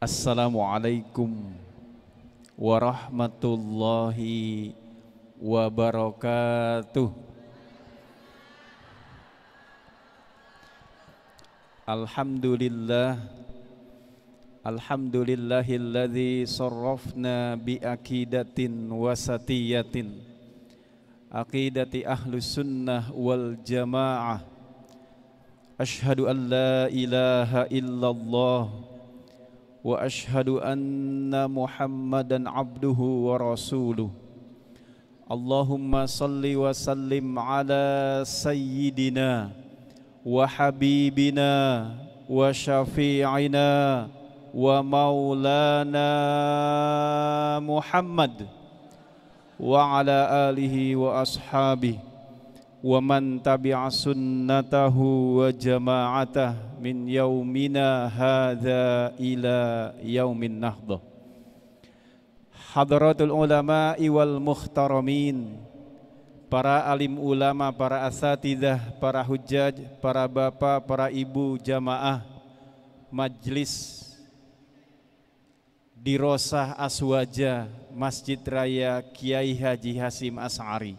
Assalamualaikum warahmatullahi wabarakatuh. Alhamdulillahilladzi sarrafna bi aqidatin wasatiyatin, aqidati ahlus sunnah wal jamaah. Ashhadu an la ilaha illallah wa ashhadu anna Muhammadan abduhu wa rasuluh. Allahumma salli wa sallim ala sayyidina wa habibina wa syafi'ina wa maulana Muhammad wa ala alihi wa ashabihi wa man tabi'a sunnatahu wa jama'atah min yaumina hadza ila yaumin nahdah. Hadratul ulama'i wal muhtaramin, para alim ulama, para asatidzah, para hujjaj, para bapak, para ibu jamaah majlis Dirosah Aswaja Masjid Raya Kiai Haji Hasyim Asy'ari.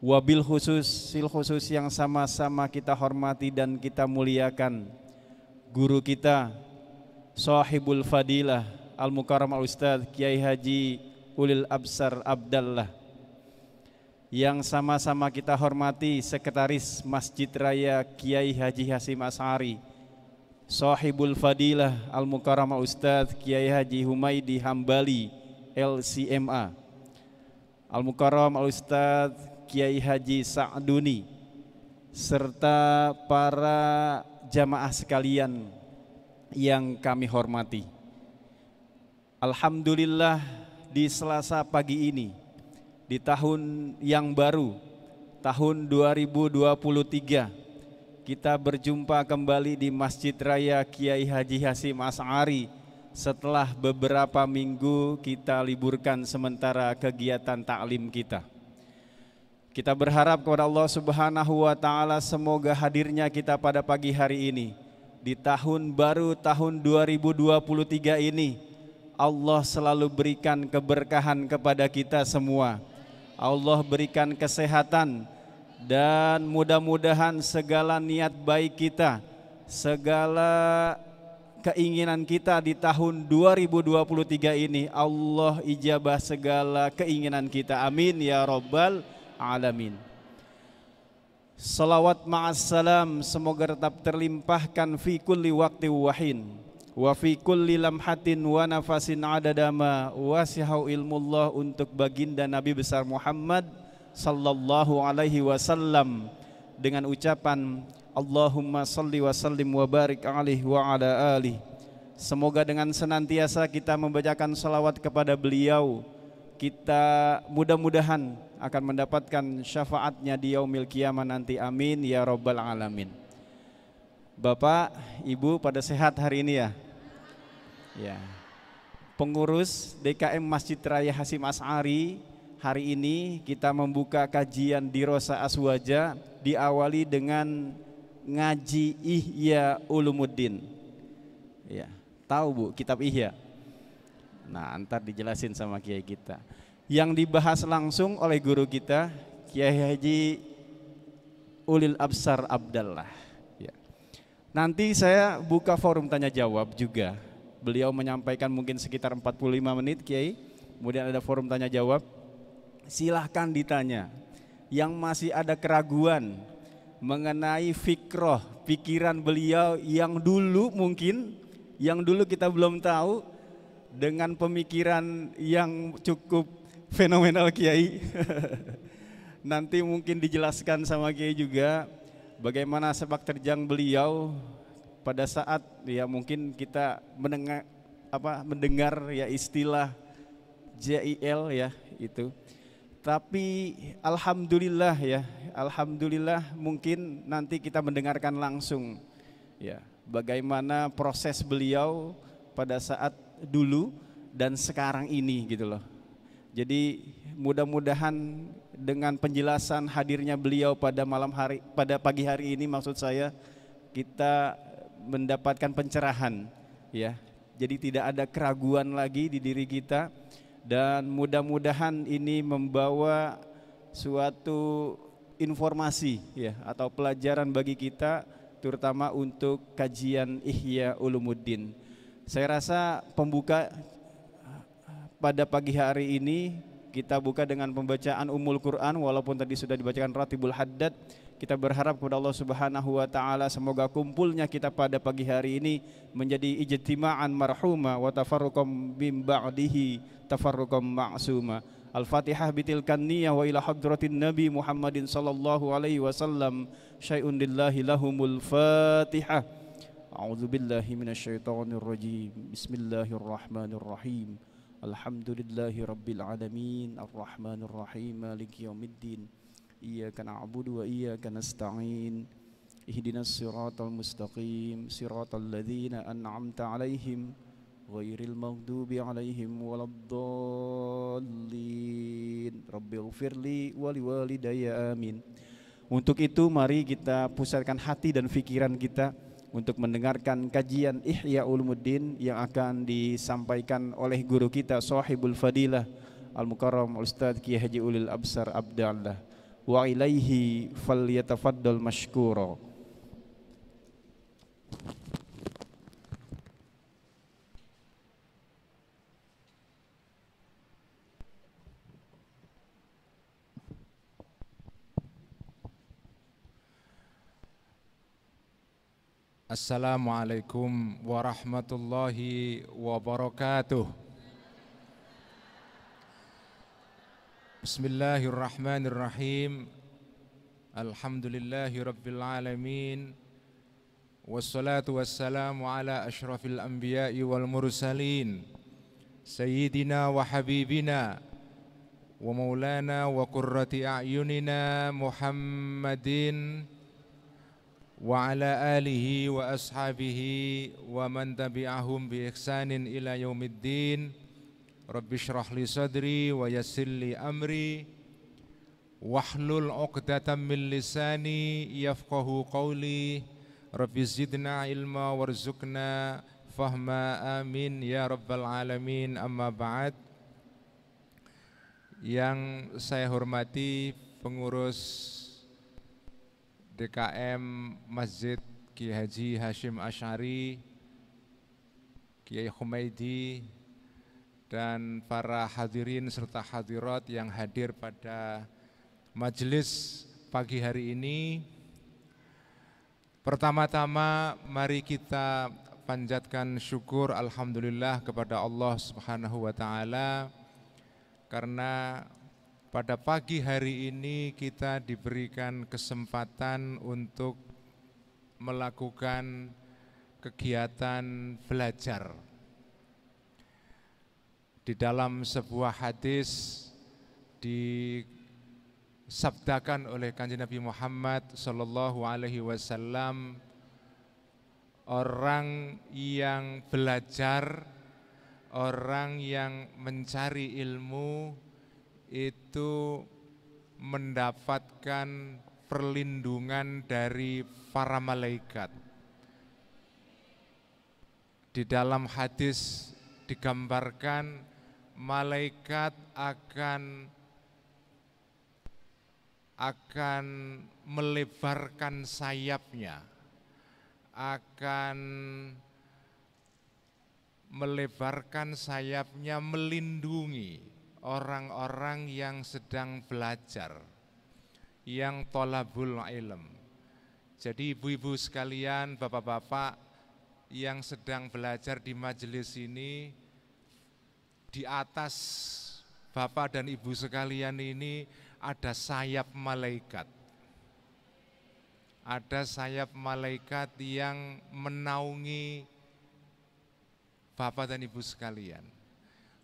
Wabil khusus, sil khusus yang sama-sama kita hormati dan kita muliakan guru kita, sahibul fadilah, al-mukarram al-ustadz Kiai Haji Ulil Absar Abdallah, yang sama-sama kita hormati sekretaris Masjid Raya Kiai Haji Hasyim Asy'ari, sahibul fadilah, al-mukarram al-ustadz Kiai Haji Humaidi Hambali LCMA, al-mukarram al-ustadz Kiai Haji Sa'duni, serta para jamaah sekalian yang kami hormati. Alhamdulillah, di Selasa pagi ini, di tahun yang baru, tahun 2023, kita berjumpa kembali di Masjid Raya Kiai Haji Hasyim Asy'ari setelah beberapa minggu kita liburkan sementara kegiatan taklim kita. Kita berharap kepada Allah Subhanahu wa Ta'ala, semoga hadirnya kita pada pagi hari ini di tahun baru tahun 2023 ini, Allah selalu berikan keberkahan kepada kita semua. Allah berikan kesehatan, dan mudah-mudahan segala niat baik kita, segala keinginan kita di tahun 2023 ini, Allah ijabah segala keinginan kita. Amin ya Rabbal alamin. Salawat ma'assalam semoga tetap terlimpahkan fi kulli waqti wahin wa fi kulli lamhatin wa nafasin adadama wasihau ilmullah untuk baginda Nabi besar Muhammad sallallahu alaihi wasallam, dengan ucapan Allahumma salli wa sallim wa barik alaihi wa ala alihi. Semoga dengan senantiasa kita membacakan salawat kepada beliau, kita mudah-mudahan akan mendapatkan syafaatnya di yaumil qiyamah nanti. Amin ya Rabbal alamin. Bapak, Ibu pada sehat hari ini ya? Ya. Pengurus DKM Masjid Raya Hasyim Asy'ari, hari ini kita membuka kajian Dirosah Aswaja, diawali dengan ngaji Ihya Ulumuddin. Ya, tahu Bu kitab Ihya? Nah, ntar dijelasin sama kiai kita. Yang dibahas langsung oleh guru kita Kiai Haji Ulil Absar Abdallah ya. Nanti saya buka forum tanya jawab juga. Beliau menyampaikan mungkin sekitar 45 menit Kiai. Kemudian ada forum tanya jawab. Silahkan ditanya. Yang masih ada keraguan mengenai fikroh, pikiran beliau yang dulu mungkin, yang dulu kita belum tahu, dengan pemikiran yang cukup fenomenal Kiai. Nanti mungkin dijelaskan sama Kiai juga bagaimana sepak terjang beliau pada saat ya mungkin kita mendengar ya istilah JIL ya itu. Tapi alhamdulillah ya, alhamdulillah mungkin nanti kita mendengarkan langsung ya bagaimana proses beliau pada saat dulu dan sekarang ini gitu loh. Jadi mudah-mudahan dengan penjelasan hadirnya beliau pada pagi hari ini, maksud saya, kita mendapatkan pencerahan ya. jadi tidak ada keraguan lagi di diri kita, dan mudah-mudahan ini membawa suatu informasi ya atau pelajaran bagi kita, terutama untuk kajian Ihya Ulumuddin. Saya rasa pembuka pada pagi hari ini kita buka dengan pembacaan Ummul Quran, walaupun tadi sudah dibacakan Ratibul Haddad. Kita berharap kepada Allah Subhanahu wa taala semoga kumpulnya kita pada pagi hari ini menjadi ijtima'an marhuma wa tafarruqam bim ba'dihi tafarruqam ma'suma. Al-Fatihah bitilkan niyah wa ila hadratin Nabi Muhammadin sallallahu alaihi wasallam. Syai'un lillahi lahumul Fatihah. A'udzu billahi minasyaitonir rajim. Bismillahirrahmanirrahim. Alhamdulillahi rabbil alamin. Arrahmanir rahim. Maliki yaumiddin. Iyyaka na'budu wa iyyaka nasta'in. Ihdinas siratal mustaqim. Siratal ladzina an'amta 'alaihim ghairil maghdubi 'alaihim waladdallin. Rabbighfirli wa liwalidayya amin. Untuk itu mari kita pusatkan hati dan pikiran kita untuk mendengarkan kajian Ihya Ulumuddin yang akan disampaikan oleh guru kita Shahibul Fadilah Al-Mukarram Ustaz Kiai Haji Ulil Absar Abdallah. Wa ilaihi falyatafaddal mashkura. Assalamualaikum warahmatullahi wabarakatuh. Bismillahirrahmanirrahim. Alhamdulillahi rabbil alamin. Wassalatu wassalamu ala ashrafil anbiya'i wal mursalin, sayyidina wa habibina wa maulana wa qurrati a'yunina Muhammadin wa ala alihi wa ashabihi wa man tabi'ahum bi ihsanin ila yaumiddin. Rabbi shrah li sadri wa yassir li amri wahlul 'uqdatam min lisani yafqahu qawli. Rabbi zidna ilma warzuqna fahma, amin ya rabbal alamin. Amma ba'd. Yang saya hormati pengurus DKM Masjid Kiai Haji Hashim Asy'ari, Kiai Humaidi, dan para hadirin serta hadirat yang hadir pada majelis pagi hari ini. Pertama-tama mari kita panjatkan syukur alhamdulillah kepada Allah Subhanahu wa taala, karena pada pagi hari ini kita diberikan kesempatan untuk melakukan kegiatan belajar. Di dalam sebuah hadis disabdakan oleh Kanjeng Nabi Muhammad sallallahu alaihi wasallam, orang yang belajar, orang yang mencari ilmu itu mendapatkan perlindungan dari para malaikat. Di dalam hadis digambarkan malaikat akan melebarkan sayapnya, melindungi orang-orang yang sedang belajar, yang thalabul ilm. Jadi ibu-ibu sekalian, bapak-bapak yang sedang belajar di majelis ini, di atas bapak dan ibu sekalian ini ada sayap malaikat. Ada sayap malaikat yang menaungi bapak dan ibu sekalian.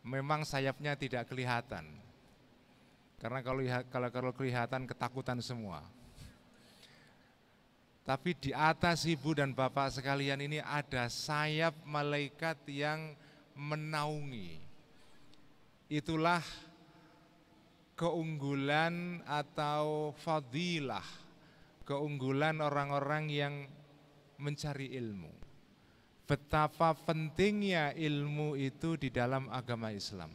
Memang sayapnya tidak kelihatan, karena kalau kelihatan ketakutan semua. Tapi di atas ibu dan bapak sekalian ini ada sayap malaikat yang menaungi. Itulah keunggulan atau fadilah, keunggulan orang-orang yang mencari ilmu. betapa pentingnya ilmu itu di dalam agama Islam.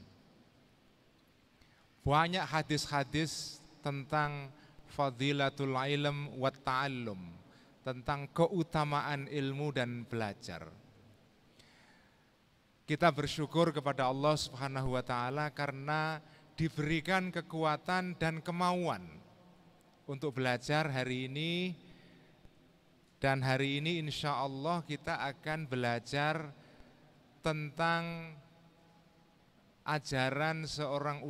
Banyak hadis-hadis tentang fadilatul ilm wa ta'allum, tentang keutamaan ilmu dan belajar. Kita bersyukur kepada Allah Subhanahu wa taala karena diberikan kekuatan dan kemauan untuk belajar hari ini. Dan hari ini insya Allah kita akan belajar tentang ajaran seorang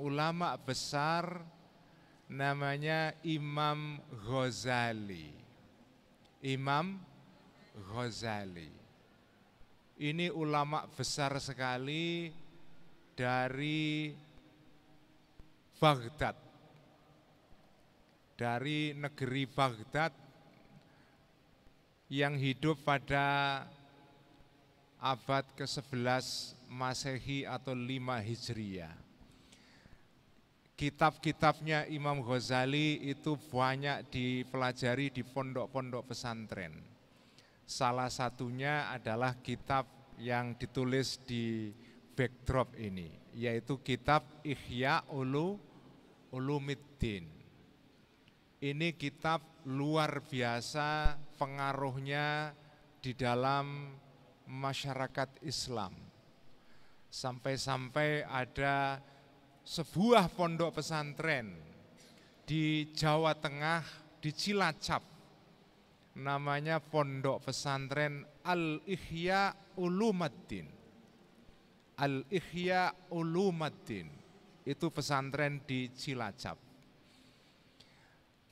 ulama besar namanya Imam Ghazali. Imam Ghazali. Ini ulama besar sekali dari Baghdad. Dari negeri Baghdad yang hidup pada abad ke-11 Masehi atau 5 Hijriah. Kitab-kitabnya Imam Ghazali itu banyak dipelajari di pondok-pondok pesantren. Salah satunya adalah kitab yang ditulis di backdrop ini, yaitu kitab Ihya Ulumuddin. Ini kitab luar biasa pengaruhnya di dalam masyarakat Islam. Sampai-sampai ada sebuah pondok pesantren di Jawa Tengah, di Cilacap. Namanya Pondok Pesantren Al-Ihya Ulumuddin. Al-Ihya Ulumuddin, itu pesantren di Cilacap.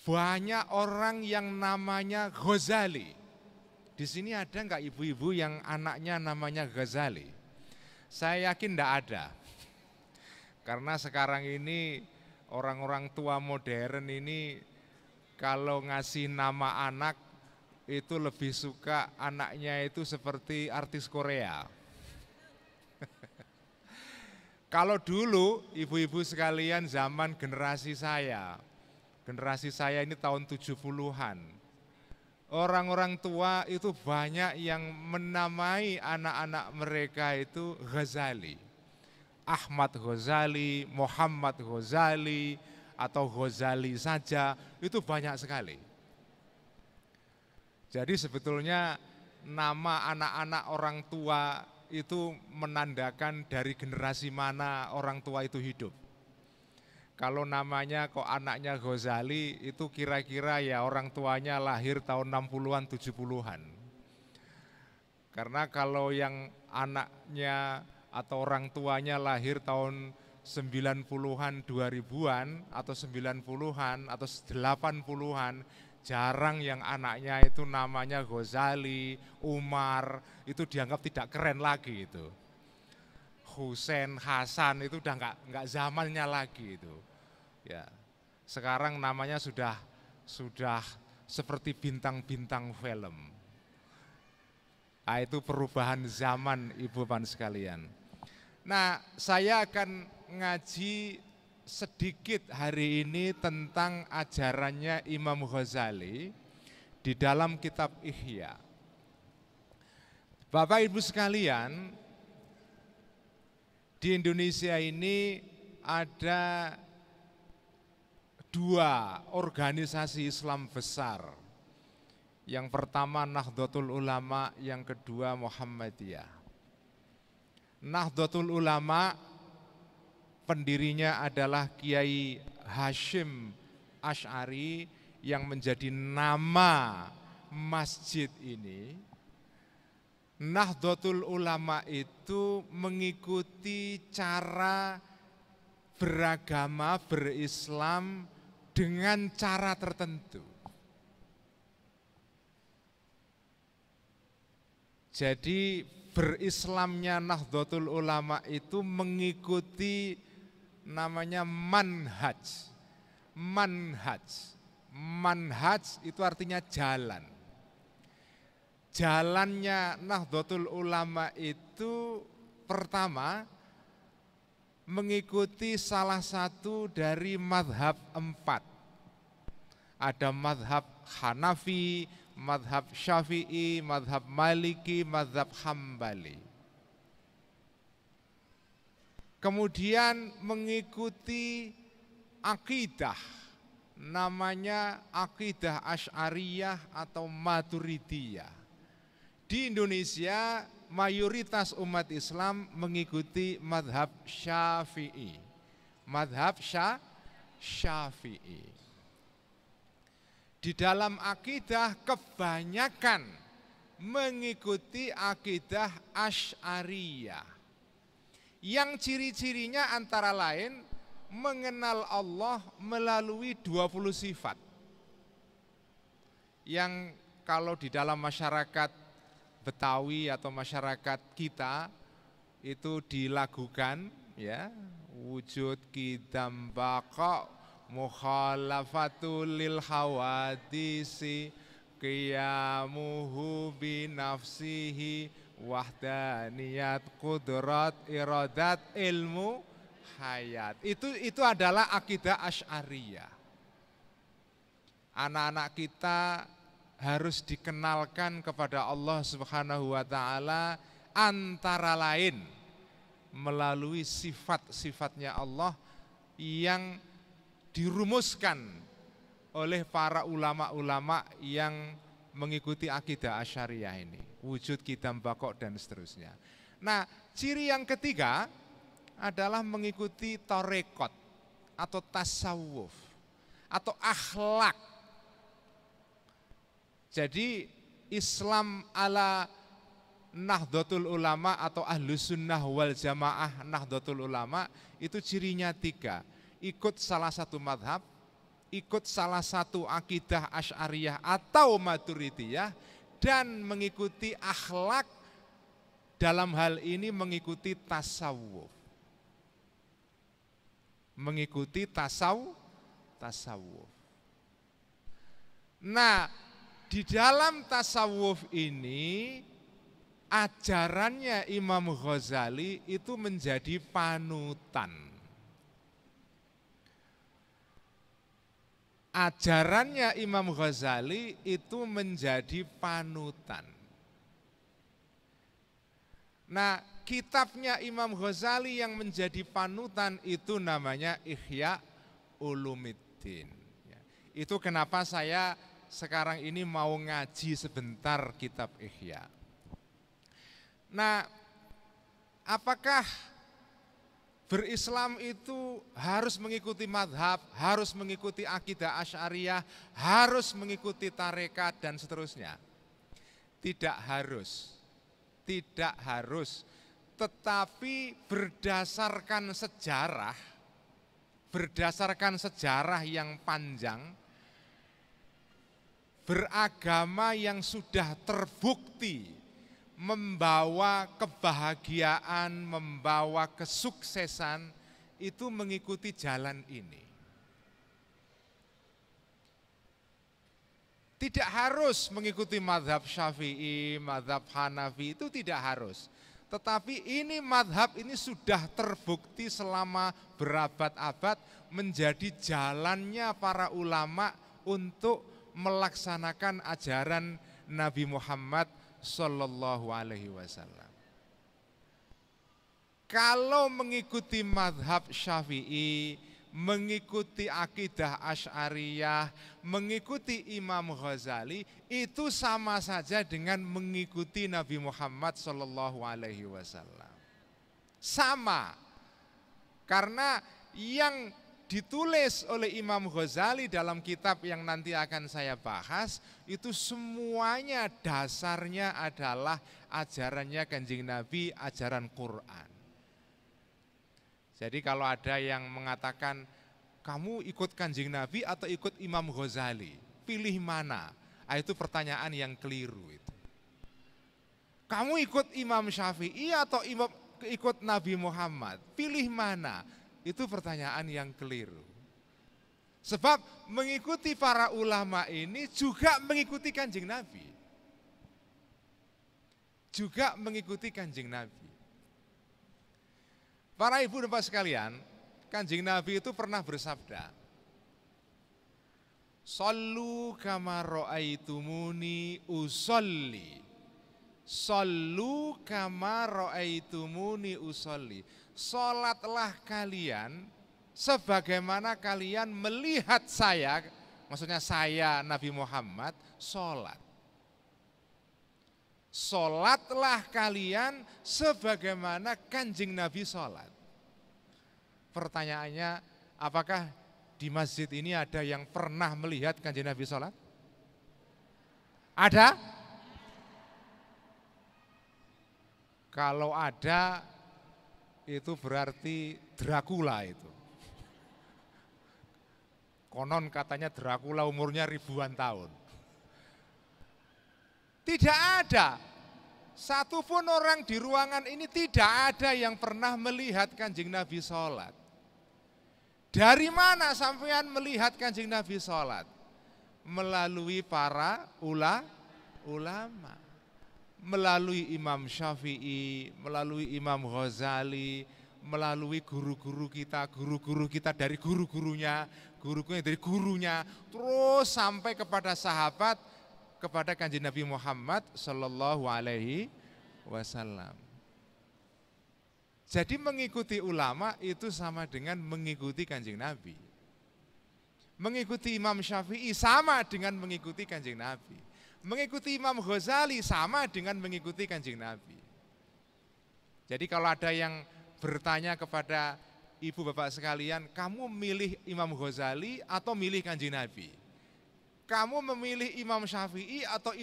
Banyak orang yang namanya Ghazali. Di sini ada enggak ibu-ibu yang anaknya namanya Ghazali? Saya yakin enggak ada. Karena sekarang ini orang-orang tua modern ini kalau ngasih nama anak itu lebih suka anaknya itu seperti artis Korea. Kalau dulu ibu-ibu sekalian zaman generasi saya ini tahun 70-an. Orang-orang tua itu banyak yang menamai anak-anak mereka itu Ghazali. Ahmad Ghazali, Muhammad Ghazali, atau Ghazali saja, itu banyak sekali. Jadi sebetulnya nama anak-anak orang tua itu menandakan dari generasi mana orang tua itu hidup. Kalau namanya kok anaknya Ghazali itu kira-kira ya orang tuanya lahir tahun 60-an, 70-an. Karena kalau yang anaknya atau orang tuanya lahir tahun 90-an, 2000-an atau 90-an atau 80-an, jarang yang anaknya itu namanya Ghazali, Umar, itu dianggap tidak keren lagi itu. Husain, Hasan itu udah enggak zamannya lagi itu. Ya. Sekarang namanya sudah seperti bintang-bintang film. Nah, itu perubahan zaman ibu-bapak sekalian. Nah, saya akan ngaji sedikit hari ini tentang ajarannya Imam Ghazali di dalam kitab Ihya. Bapak Ibu sekalian, di Indonesia ini ada 2 organisasi Islam besar. Yang pertama Nahdlatul Ulama, yang kedua Muhammadiyah. Nahdlatul Ulama pendirinya adalah Kiai Hashim Asy'ari yang menjadi nama masjid ini. Nahdlatul Ulama itu mengikuti cara beragama, berislam dengan cara tertentu. Jadi berislamnya Nahdlatul Ulama itu mengikuti namanya manhaj. Manhaj itu artinya jalan. Jalannya Nahdlatul Ulama itu pertama mengikuti salah satu dari mazhab 4. Ada mazhab Hanafi, madhab Syafi'i, madhab Maliki, madhab Hambali. Kemudian mengikuti akidah, namanya akidah Asy'ariyah atau Maturidiyah. Di Indonesia mayoritas umat Islam mengikuti madhab Syafi'i. Madhab Syafi'i. Di dalam akidah kebanyakan mengikuti akidah Asy'ariyah. Yang ciri-cirinya antara lain mengenal Allah melalui 20 sifat. Yang kalau di dalam masyarakat Betawi atau masyarakat kita itu dilakukan ya, wujud qidam baqa mukhalafatul lil hawadisi qiyamuhu bi nafsihi wahdaniyat qudrat iradat ilmu hayat. Itu adalah akidah Asy'ariyah. Anak-anak kita harus dikenalkan kepada Allah Subhanahu wa taala antara lain melalui sifat-sifatnya Allah yang dirumuskan oleh para ulama-ulama yang mengikuti akidah Asy'ariyah ini. Wujud, qidam, baqa dan seterusnya. Nah, ciri yang ketiga adalah mengikuti tarekat atau tasawuf atau akhlak. Jadi Islam ala Nahdlatul Ulama atau Ahlus Sunnah wal Jamaah Nahdlatul Ulama itu cirinya 3. Ikut salah satu madhab, ikut salah satu akidah Asy'ariyah atau Maturidiyah, dan mengikuti akhlak, dalam hal ini mengikuti tasawuf. Mengikuti tasawuf. Nah, di dalam tasawuf ini ajarannya Imam Ghazali itu menjadi panutan. Ajarannya Imam Ghazali itu menjadi panutan. Nah, kitabnya Imam Ghazali yang menjadi panutan itu namanya Ihya Ulumiddin. Itu kenapa saya sekarang ini mau ngaji sebentar kitab Ihya. Nah, apakah berislam itu harus mengikuti madhab, harus mengikuti akidah Asy'ariyah, harus mengikuti tarekat dan seterusnya? Tidak harus. Tidak harus. Tetapi berdasarkan sejarah yang panjang, beragama yang sudah terbukti membawa kebahagiaan, membawa kesuksesan, itu mengikuti jalan ini. Tidak harus mengikuti madhab Syafi'i, madhab Hanafi, itu tidak harus. Tetapi ini madhab ini sudah terbukti selama berabad-abad menjadi jalannya para ulama untuk melaksanakan ajaran Nabi Muhammad Sallallahu Alaihi Wasallam. Kalau mengikuti madhab Syafi'i, mengikuti akidah Asy'ariyah, mengikuti Imam Ghazali, itu sama saja dengan mengikuti Nabi Muhammad Sallallahu Alaihi Wasallam. Sama, karena yang ditulis oleh Imam Ghazali dalam kitab yang nanti akan saya bahas, itu semuanya dasarnya adalah ajarannya Kanjeng Nabi, ajaran Quran. Jadi kalau ada yang mengatakan, kamu ikut Kanjeng Nabi atau ikut Imam Ghazali, pilih mana? Itu pertanyaan yang keliru itu. Kamu ikut Imam Syafi'i atau ikut Nabi Muhammad, pilih mana? Itu pertanyaan yang keliru. Sebab mengikuti para ulama ini juga mengikuti Kanjeng Nabi. Juga mengikuti Kanjeng Nabi. Para ibu dan bapak sekalian, Kanjeng Nabi itu pernah bersabda, Sallu kama ra'aitumuni usolli. Sallu kama ra'aitumuni usolli. Salatlah kalian sebagaimana kalian melihat saya, maksudnya saya Nabi Muhammad, salat. Salatlah kalian sebagaimana Kanjeng Nabi salat. Pertanyaannya, apakah di masjid ini ada yang pernah melihat Kanjeng Nabi salat? Ada? Kalau ada, itu berarti Dracula itu. Konon katanya Dracula umurnya ribuan tahun. Tidak ada. Satupun orang di ruangan ini tidak ada yang pernah melihat Kanjeng Nabi sholat. Dari mana sampean melihat Kanjeng Nabi sholat? Melalui para ulama. Melalui Imam Syafi'i, melalui Imam Ghazali, melalui guru-guru kita dari guru-gurunya, guru-gurunya dari gurunya, terus sampai kepada sahabat, kepada Kanjeng Nabi Muhammad Sallallahu Alaihi Wasallam. Jadi mengikuti ulama itu sama dengan mengikuti Kanjeng Nabi. Mengikuti Imam Syafi'i sama dengan mengikuti Kanjeng Nabi. Mengikuti Imam Ghazali sama dengan mengikuti Kanjeng Nabi. Jadi kalau ada yang bertanya kepada ibu bapak sekalian, kamu milih Imam Ghazali atau milih Kanjeng Nabi? Kamu memilih Imam Syafi'i atau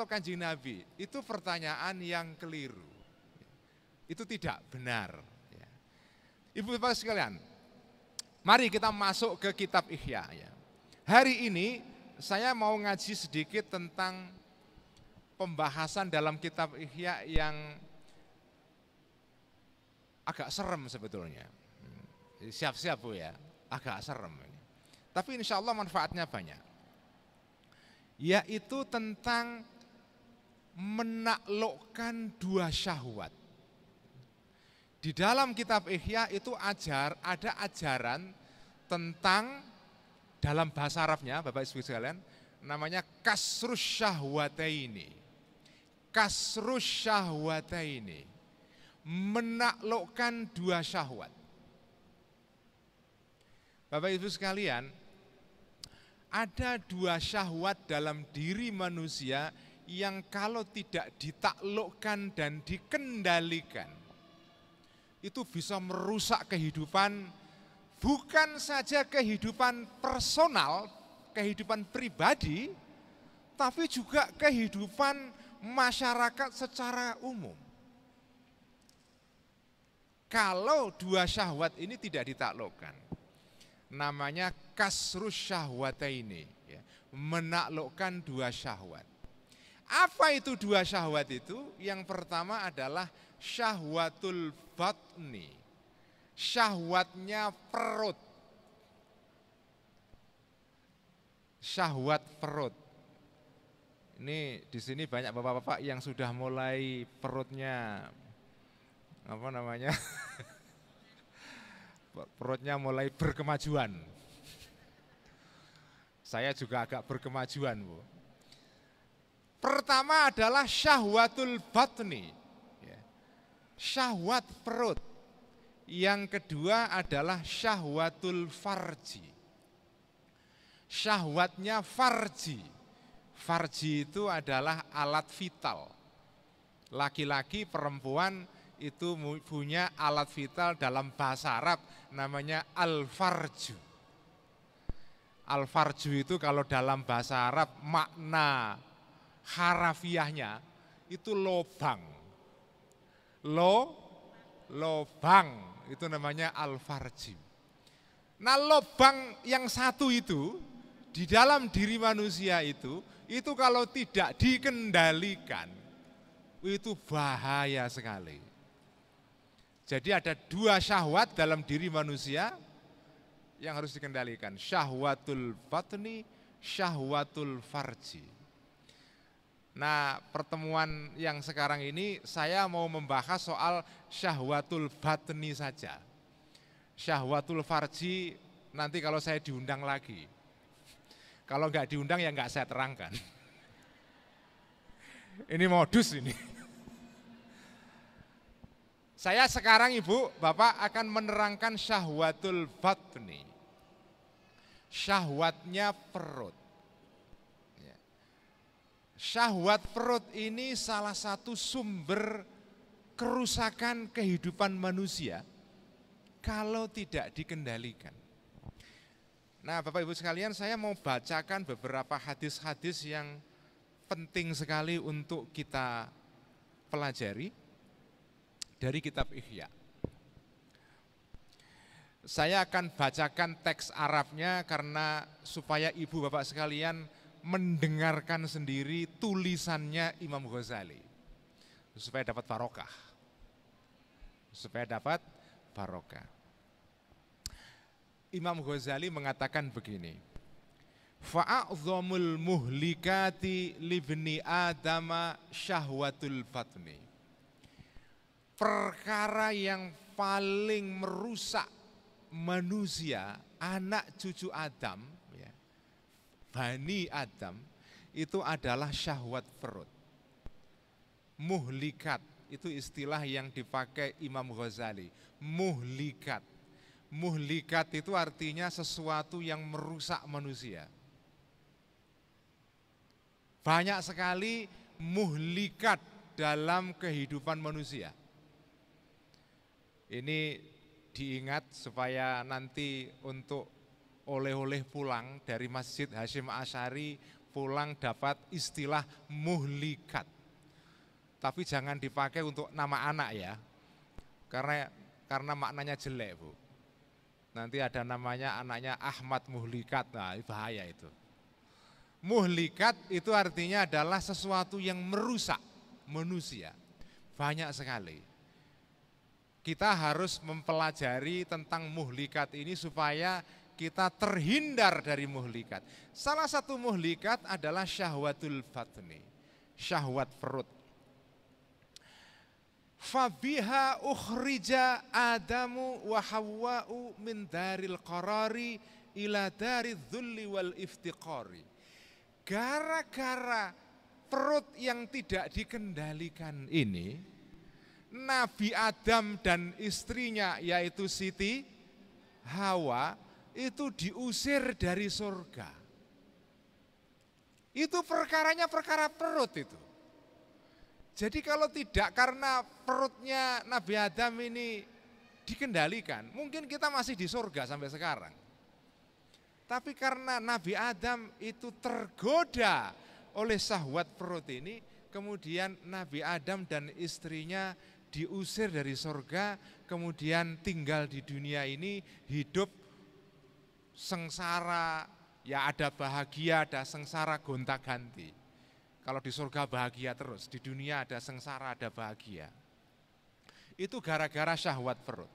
Kanjeng Nabi? Itu pertanyaan yang keliru. Itu tidak benar. Ibu bapak sekalian, mari kita masuk ke kitab Ihya. Hari ini saya mau ngaji sedikit tentang pembahasan dalam kitab Ihya yang agak serem sebetulnya. Siap-siap Bu ya, agak serem. Tapi insya Allah manfaatnya banyak. Yaitu tentang menaklukkan dua syahwat. Di dalam kitab Ihya itu ada ajaran tentang, dalam bahasa Arabnya Bapak Ibu sekalian, namanya kasrus syahwataini. Kasrus syahwataini. Menaklukkan dua syahwat. Bapak Ibu sekalian, ada dua syahwat dalam diri manusia yang kalau tidak ditaklukkan dan dikendalikan, itu bisa merusak kehidupan, bukan saja kehidupan personal, kehidupan pribadi, tapi juga kehidupan masyarakat secara umum. Kalau dua syahwat ini tidak ditaklukkan, namanya kasrus syahwataini, ya, menaklukkan dua syahwat. Apa itu dua syahwat itu? Yang pertama adalah syahwatul batni, syahwatnya perut. Syahwat perut. Ini di sini banyak bapak-bapak yang sudah mulai perutnya apa namanya? Perutnya mulai berkemajuan. Saya juga agak berkemajuan, Bu. Pertama adalah syahwatul batni, syahwat perut. Yang kedua adalah syahwatul farji, syahwatnya farji. Farji itu adalah alat vital. Laki-laki, perempuan itu punya alat vital, dalam bahasa Arab namanya al-farju. Al-farju itu kalau dalam bahasa Arab makna harafiahnya itu lobang. Lobang itu namanya al-farju. Nah, lobang yang satu itu di dalam diri manusia itu kalau tidak dikendalikan itu bahaya sekali. Jadi ada dua syahwat dalam diri manusia yang harus dikendalikan. Syahwatul batni, syahwatul farji. Nah, pertemuan yang sekarang ini saya mau membahas soal syahwatul batni saja. Syahwatul farji nanti kalau saya diundang lagi. Kalau nggak diundang ya nggak saya terangkan. Ini modus ini. Saya sekarang Ibu, Bapak akan menerangkan syahwatul batni. Syahwatnya perut. Ya. Syahwat perut ini salah satu sumber kerusakan kehidupan manusia kalau tidak dikendalikan. Nah, Bapak Ibu sekalian, saya mau bacakan beberapa hadis-hadis yang penting sekali untuk kita pelajari dari kitab Ihya. Saya akan bacakan teks Arabnya karena supaya ibu bapak sekalian mendengarkan sendiri tulisannya Imam Ghazali. Supaya dapat barokah. Supaya dapat barokah. Imam Ghazali mengatakan begini. Fa'a'zamul muhlikati libni adama syahwatul batni. Perkara yang paling merusak manusia, anak cucu Adam, ya, Bani Adam, itu adalah syahwat perut. Muhlikat, itu istilah yang dipakai Imam Ghazali. Muhlikat. Muhlikat itu artinya sesuatu yang merusak manusia. Banyak sekali muhlikat dalam kehidupan manusia. Ini diingat supaya nanti untuk oleh-oleh pulang dari Masjid Hasyim Asy'ari pulang dapat istilah muhlikat. Tapi jangan dipakai untuk nama anak ya, karena maknanya jelek Bu. Nanti ada namanya anaknya Ahmad Muhlikat, nah bahaya itu. Muhlikat itu artinya adalah sesuatu yang merusak manusia, banyak sekali. Kita harus mempelajari tentang muhlikat ini supaya kita terhindar dari muhlikat. Salah satu muhlikat adalah syahwatul batni, syahwat perut. Fabiha ukhrija Adamu wa Hawwa'u min daril qarari ila daril dhulli wal iftiqari. Gara-gara perut yang tidak dikendalikan ini, Nabi Adam dan istrinya yaitu Siti Hawa itu diusir dari surga. Itu perkaranya perkara perut itu. Jadi kalau tidak karena perutnya Nabi Adam ini dikendalikan, mungkin kita masih di surga sampai sekarang. Tapi karena Nabi Adam itu tergoda oleh syahwat perut ini, kemudian Nabi Adam dan istrinya diusir dari surga, kemudian tinggal di dunia ini hidup sengsara, ya ada bahagia, ada sengsara gonta-ganti. Kalau di surga bahagia terus, di dunia ada sengsara, ada bahagia. Itu gara-gara syahwat perut.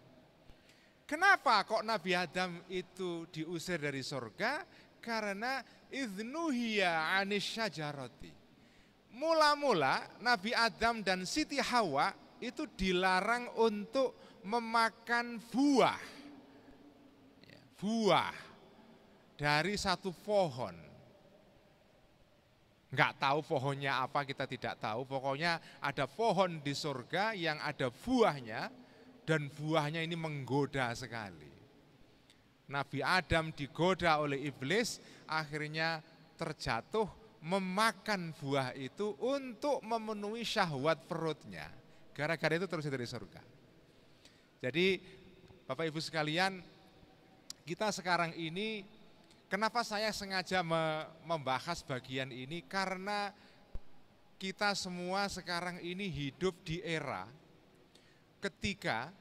Kenapa kok Nabi Adam itu diusir dari surga? Karena idnuhiya anis syajarati. Mula-mula Nabi Adam dan Siti Hawa itu dilarang untuk memakan buah. Buah dari satu pohon. Enggak tahu pohonnya apa, kita tidak tahu. Pokoknya ada pohon di surga yang ada buahnya dan buahnya ini menggoda sekali. Nabi Adam digoda oleh iblis, akhirnya terjatuh memakan buah itu untuk memenuhi syahwat perutnya. Gara-gara itu terus dari surga. Jadi Bapak Ibu sekalian, kita sekarang ini, kenapa saya sengaja membahas bagian ini? Karena kita semua sekarang ini hidup di era ketika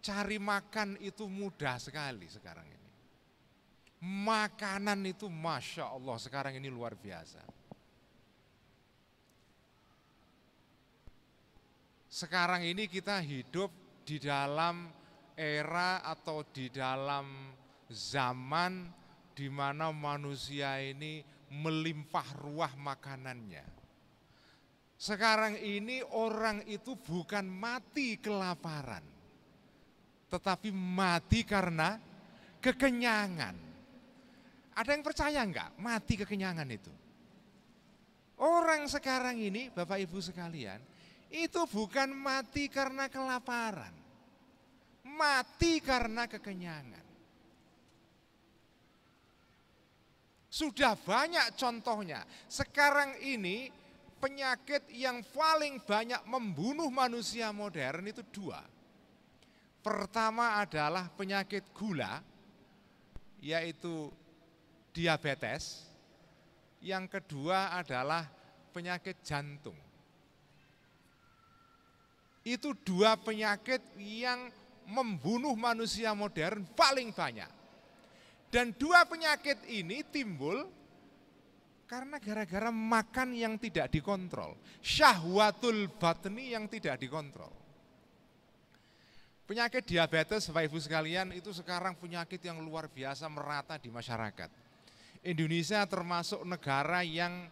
cari makan itu mudah sekali sekarang ini. Makanan itu Masya Allah sekarang ini luar biasa. Sekarang ini kita hidup di dalam era atau di dalam zaman di mana manusia ini melimpah ruah makanannya. Sekarang ini orang itu bukan mati kelaparan, tetapi mati karena kekenyangan. Ada yang percaya enggak mati kekenyangan itu? Orang sekarang ini, Bapak Ibu sekalian, itu bukan mati karena kelaparan, mati karena kekenyangan. Sudah banyak contohnya. Sekarang ini penyakit yang paling banyak membunuh manusia modern itu dua. Pertama adalah penyakit gula, yaitu diabetes. Yang kedua adalah penyakit jantung. Itu dua penyakit yang membunuh manusia modern paling banyak. Dan dua penyakit ini timbul karena gara-gara makan yang tidak dikontrol. Syahwatul batni yang tidak dikontrol. Penyakit diabetes, Bapak Ibu sekalian, itu sekarang penyakit yang luar biasa merata di masyarakat. Indonesia termasuk negara yang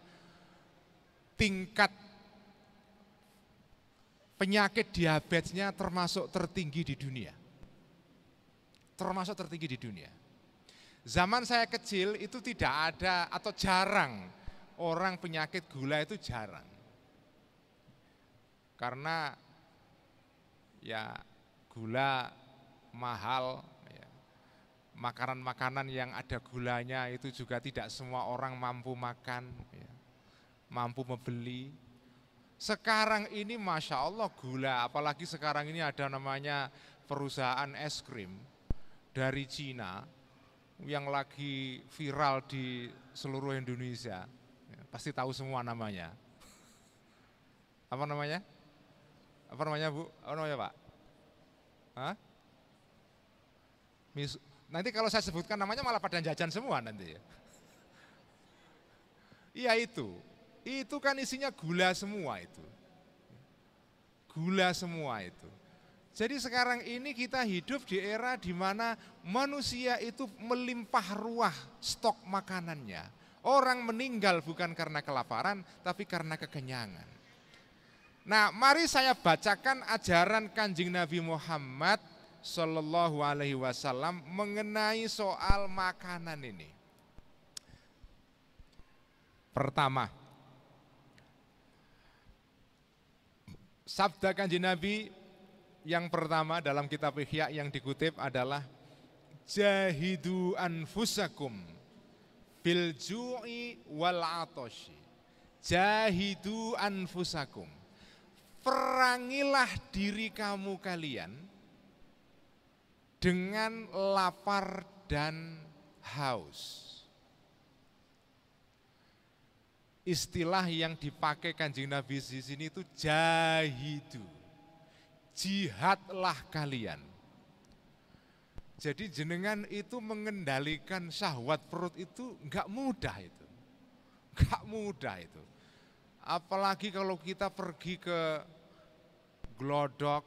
tingkat penyakit diabetesnya termasuk tertinggi di dunia. Termasuk tertinggi di dunia. Zaman saya kecil itu tidak ada atau jarang orang penyakit gula itu jarang. Karena ya gula mahal, ya. Makanan-makanan yang ada gulanya itu juga tidak semua orang mampu makan, ya. Mampu membeli. Sekarang ini Masya Allah gula, apalagi sekarang ini ada namanya perusahaan es krim dari Cina yang lagi viral di seluruh Indonesia. Ya, pasti tahu semua namanya. Apa namanya? Apa namanya Bu? Apa namanya Pak? Hah? Nanti kalau saya sebutkan namanya malah pada jajan semua nanti ya. Iya itu kan isinya gula semua itu. Gula semua itu. Jadi sekarang ini kita hidup di era di mana manusia itu melimpah ruah stok makanannya. Orang meninggal bukan karena kelaparan tapi karena kekenyangan. Nah, mari saya bacakan ajaran Kanjeng Nabi Muhammad Sallallahu Alaihi Wasallam mengenai soal makanan ini. Pertama, sabda Kanjeng Nabi yang pertama dalam kitab Ihya yang dikutip adalah jahidu anfusakum bil ju'i wal atosyi. Jahidu anfusakum. Perangilah diri kamu kalian dengan lapar dan haus. Istilah yang dipakai Kanjeng Nabi di sini itu jahidu. Jihadlah kalian. Jadi jenengan itu mengendalikan syahwat perut itu enggak mudah itu. Enggak mudah itu. Apalagi kalau kita pergi ke Glodok,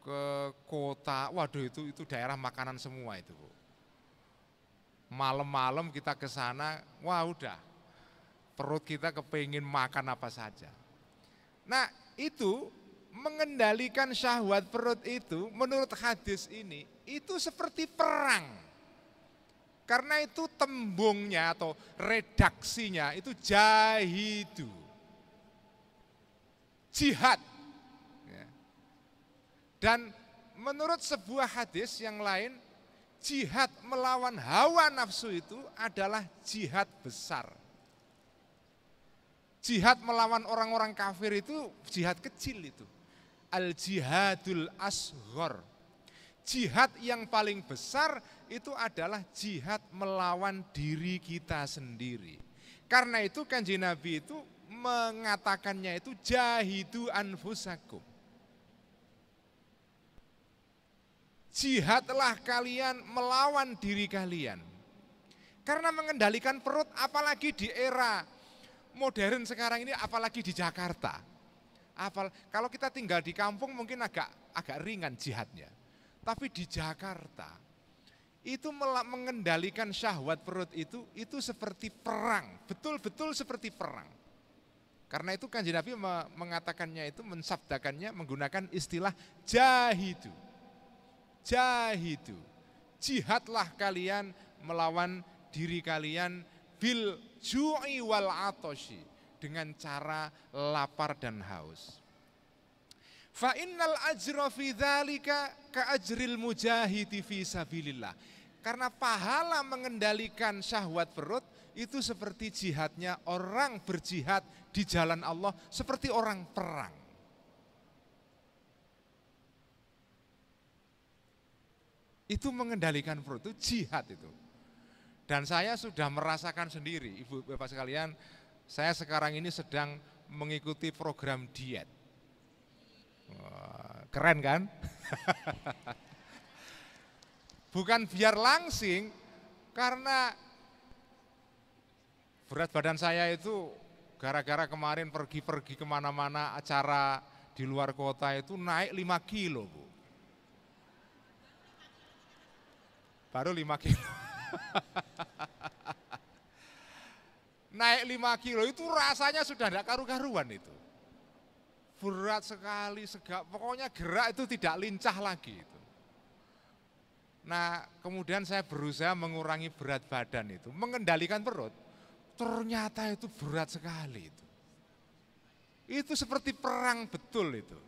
ke kota, waduh itu daerah makanan semua itu Bu. Malam-malam kita ke sana, wah udah perut kita kepingin makan apa saja. Nah itu mengendalikan syahwat perut itu menurut hadis ini itu seperti perang. Karena itu tembungnya atau redaksinya itu jahidu. Jihad. Dan menurut sebuah hadis yang lain, jihad melawan hawa nafsu itu adalah jihad besar. Jihad melawan orang-orang kafir itu jihad kecil itu. Al-jihadul asghar. Jihad yang paling besar itu adalah jihad melawan diri kita sendiri. Karena itu Kanjeng Nabi itu mengatakannya itu jahidu anfusakum. Jihadlah kalian melawan diri kalian. Karena mengendalikan perut apalagi di era modern sekarang ini, apalagi di Jakarta. Kalau kita tinggal di kampung mungkin agak ringan jihadnya. Tapi di Jakarta itu mengendalikan syahwat perut itu seperti perang, betul-betul seperti perang. Karena itu Kanjeng Nabi mengatakannya itu, mensabdakannya menggunakan istilah jahidu. Jahidu, jihadlah kalian melawan diri kalian bil ju'i wal atosyi, dengan cara lapar dan haus. Fa innal ajra fi dzalika ka ajril mujahidi fi sabilillah. Karena pahala mengendalikan syahwat perut itu seperti jihadnya orang berjihad di jalan Allah, seperti orang perang. Itu mengendalikan perut, itu jihad itu. Dan saya sudah merasakan sendiri, Ibu Bapak sekalian, saya sekarang ini sedang mengikuti program diet. Wah, keren kan? Bukan biar langsing, karena berat badan saya itu gara-gara kemarin pergi-pergi kemana-mana acara di luar kota itu naik 5 kilo, Bu. Baru 5 kilo. Naik 5 kilo itu rasanya sudah tidak karu-karuan itu. Berat sekali, pokoknya gerak itu tidak lincah lagi itu. Nah, kemudian saya berusaha mengurangi berat badan itu, mengendalikan perut. Ternyata itu berat sekali itu. Itu seperti perang betul itu.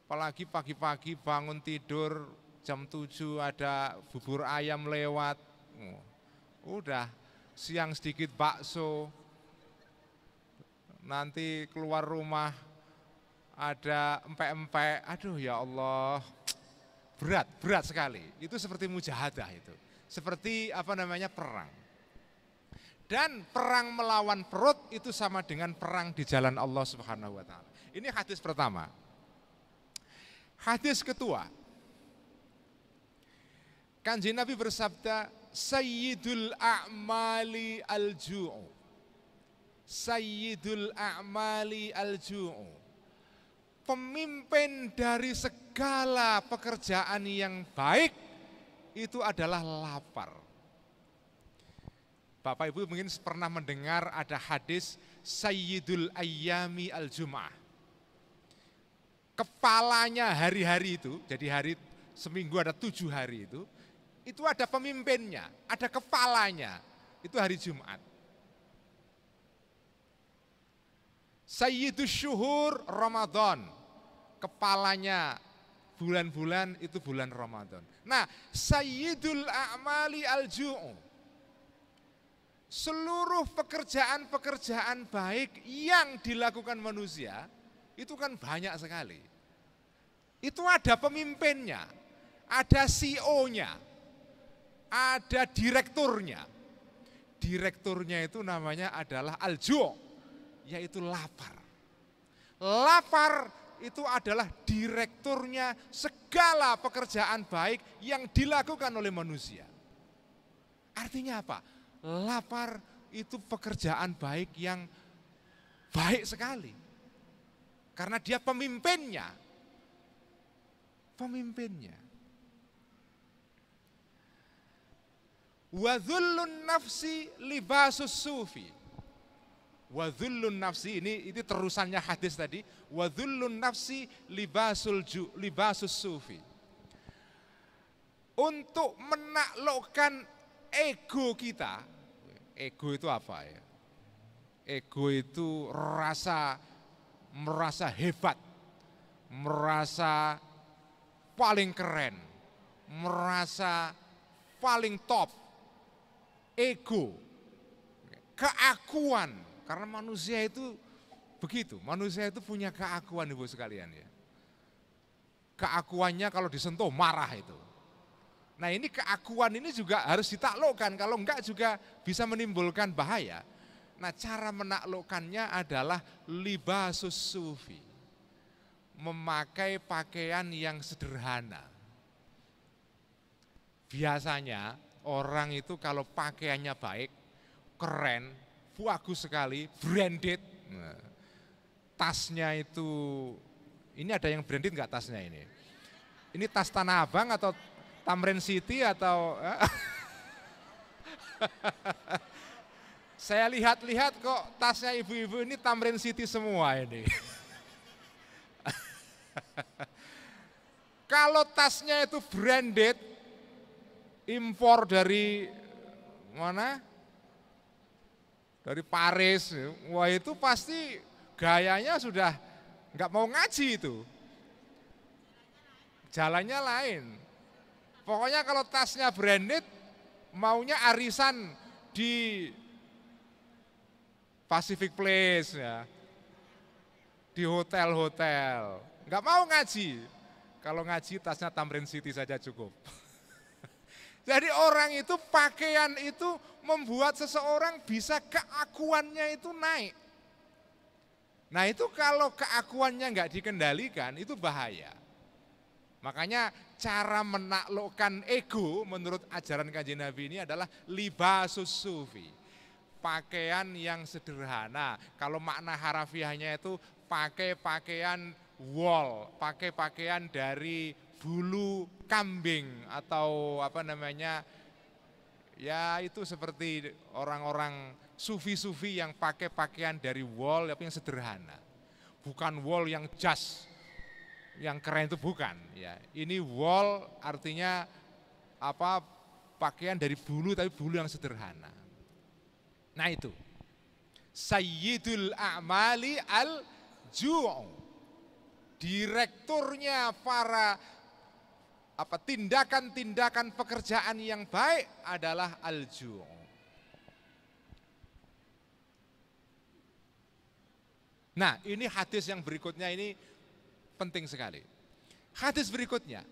Apalagi pagi-pagi bangun tidur jam 7 ada bubur ayam lewat. Udah siang sedikit bakso. Nanti keluar rumah ada empek-empek, aduh ya Allah, berat sekali. Itu seperti mujahadah itu, seperti perang. Dan perang melawan perut itu sama dengan perang di jalan Allah Subhanahu wa Ta'ala. Ini hadis pertama. Hadis kedua, Kanjeng Nabi bersabda, Sayyidul a'mali al-ju'u. Sayyidul a'mali al-ju'u. Pemimpin dari segala pekerjaan yang baik itu adalah lapar. Bapak Ibu mungkin pernah mendengar ada hadis Sayyidul ayyami al-jum'ah. Kepalanya hari-hari itu, jadi hari seminggu ada 7 hari itu ada pemimpinnya, ada kepalanya, itu hari Jumat. Sayyidus syuhur Ramadan, kepalanya bulan-bulan itu bulan Ramadan. Nah, Sayyidul a'mali al-ju'u, seluruh pekerjaan-pekerjaan baik yang dilakukan manusia, itu kan banyak sekali. Itu ada pemimpinnya, ada CEO-nya, ada direkturnya. Direkturnya itu namanya adalah al-ju', yaitu lapar. Lapar itu adalah direkturnya segala pekerjaan baik yang dilakukan oleh manusia. Artinya apa? Lapar itu pekerjaan baik yang baik sekali. Karena dia pemimpinnya. Pemimpinnya. Wa dhullun nafsi libasus sufi. Wa dhullun nafsi, ini terusannya hadis tadi. Wa dhullun nafsi libasus sufi. Untuk menaklukkan ego kita. Ego itu apa ya? Ego itu merasa hebat, merasa paling keren, merasa paling top. Ego, keakuan, karena manusia itu begitu, manusia itu punya keakuan Ibu sekalian ya. Keakuannya kalau disentuh marah itu. Nah ini keakuan ini juga harus ditaklukkan, kalau enggak juga bisa menimbulkan bahaya. Nah cara menaklukkannya adalah libasus sufi, memakai pakaian yang sederhana. Biasanya orang itu kalau pakaiannya baik, keren, bagus sekali, branded. Nah, tasnya itu, ini ada yang branded enggak tasnya ini? Ini tas Tanah Abang atau Tamrin City atau saya lihat-lihat kok tasnya ibu-ibu ini Tamrin City semua ini. Kalau tasnya itu branded, impor dari mana? Dari Paris. Wah itu pasti gayanya sudah nggak mau ngaji itu. Jalannya lain. Pokoknya kalau tasnya branded, maunya arisan di Pacific Place ya, di hotel-hotel. Nggak mau ngaji. Kalau ngaji tasnya Tamrin City saja cukup. Jadi orang itu pakaian itu membuat seseorang bisa keakuannya itu naik. Nah itu kalau keakuannya nggak dikendalikan itu bahaya. Makanya cara menaklukkan ego menurut ajaran Kanjeng Nabi ini adalah libasus sufi. Pakaian yang sederhana. Kalau makna harafiahnya itu pakai pakaian wool, pakai pakaian dari bulu kambing atau apa namanya, ya itu seperti orang-orang sufi-sufi yang pakai pakaian dari wool tapi yang sederhana. Bukan wool yang jas, yang keren itu bukan. Ya, ini wool artinya apa, pakaian dari bulu tapi bulu yang sederhana. Nah itu Sayyidul A'mali al-Ju', direkturnya para tindakan-tindakan pekerjaan yang baik adalah al-Ju'. Nah ini hadis yang berikutnya ini penting sekali. Hadis berikutnya,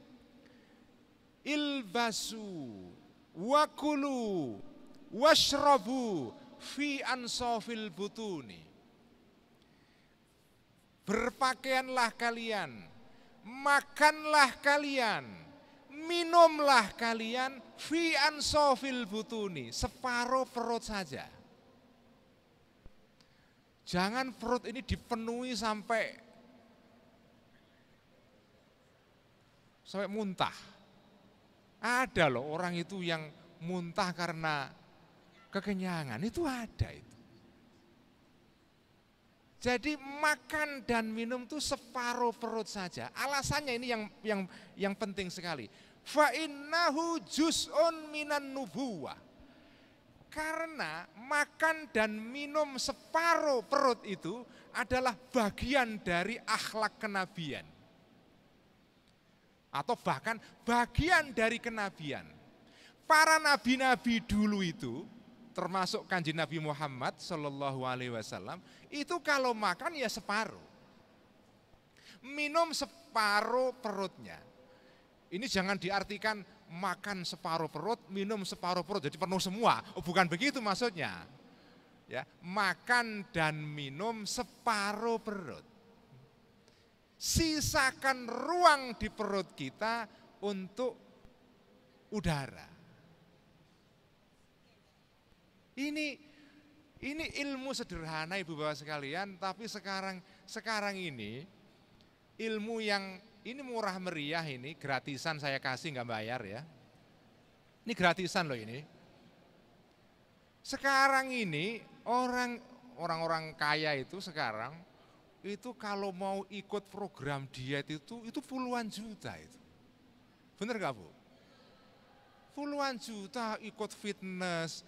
ilbasu wakulu washrabu fi ansofil butuni. Berpakaianlah kalian, makanlah kalian, minumlah kalian fi ansofil butuni, separuh perut saja. Jangan perut ini dipenuhi sampai muntah. Ada loh orang itu yang muntah karena kekenyangan, itu ada itu. Jadi makan dan minum itu separuh perut saja. Alasannya ini yang penting sekali. Fa innahu juz'un minan nubuwah. Karena makan dan minum separuh perut itu adalah bagian dari akhlak kenabian. Atau bahkan bagian dari kenabian. Para nabi-nabi dulu itu, termasuk Kanjeng Nabi Muhammad Sallallahu Alaihi Wasallam, itu kalau makan ya separuh, minum separuh perutnya. Ini jangan diartikan makan separuh perut, minum separuh perut, jadi penuh semua. Oh, bukan begitu maksudnya. Ya, makan dan minum separuh perut. Sisakan ruang di perut kita untuk udara. Ini ilmu sederhana Ibu Bapak sekalian, tapi sekarang ini ilmu yang ini murah meriah, ini gratisan saya kasih, nggak bayar ya. Ini gratisan loh ini. Sekarang ini orang-orang kaya itu sekarang itu kalau mau ikut program diet itu puluhan juta itu. Bener nggak Bu? Puluhan juta ikut fitness.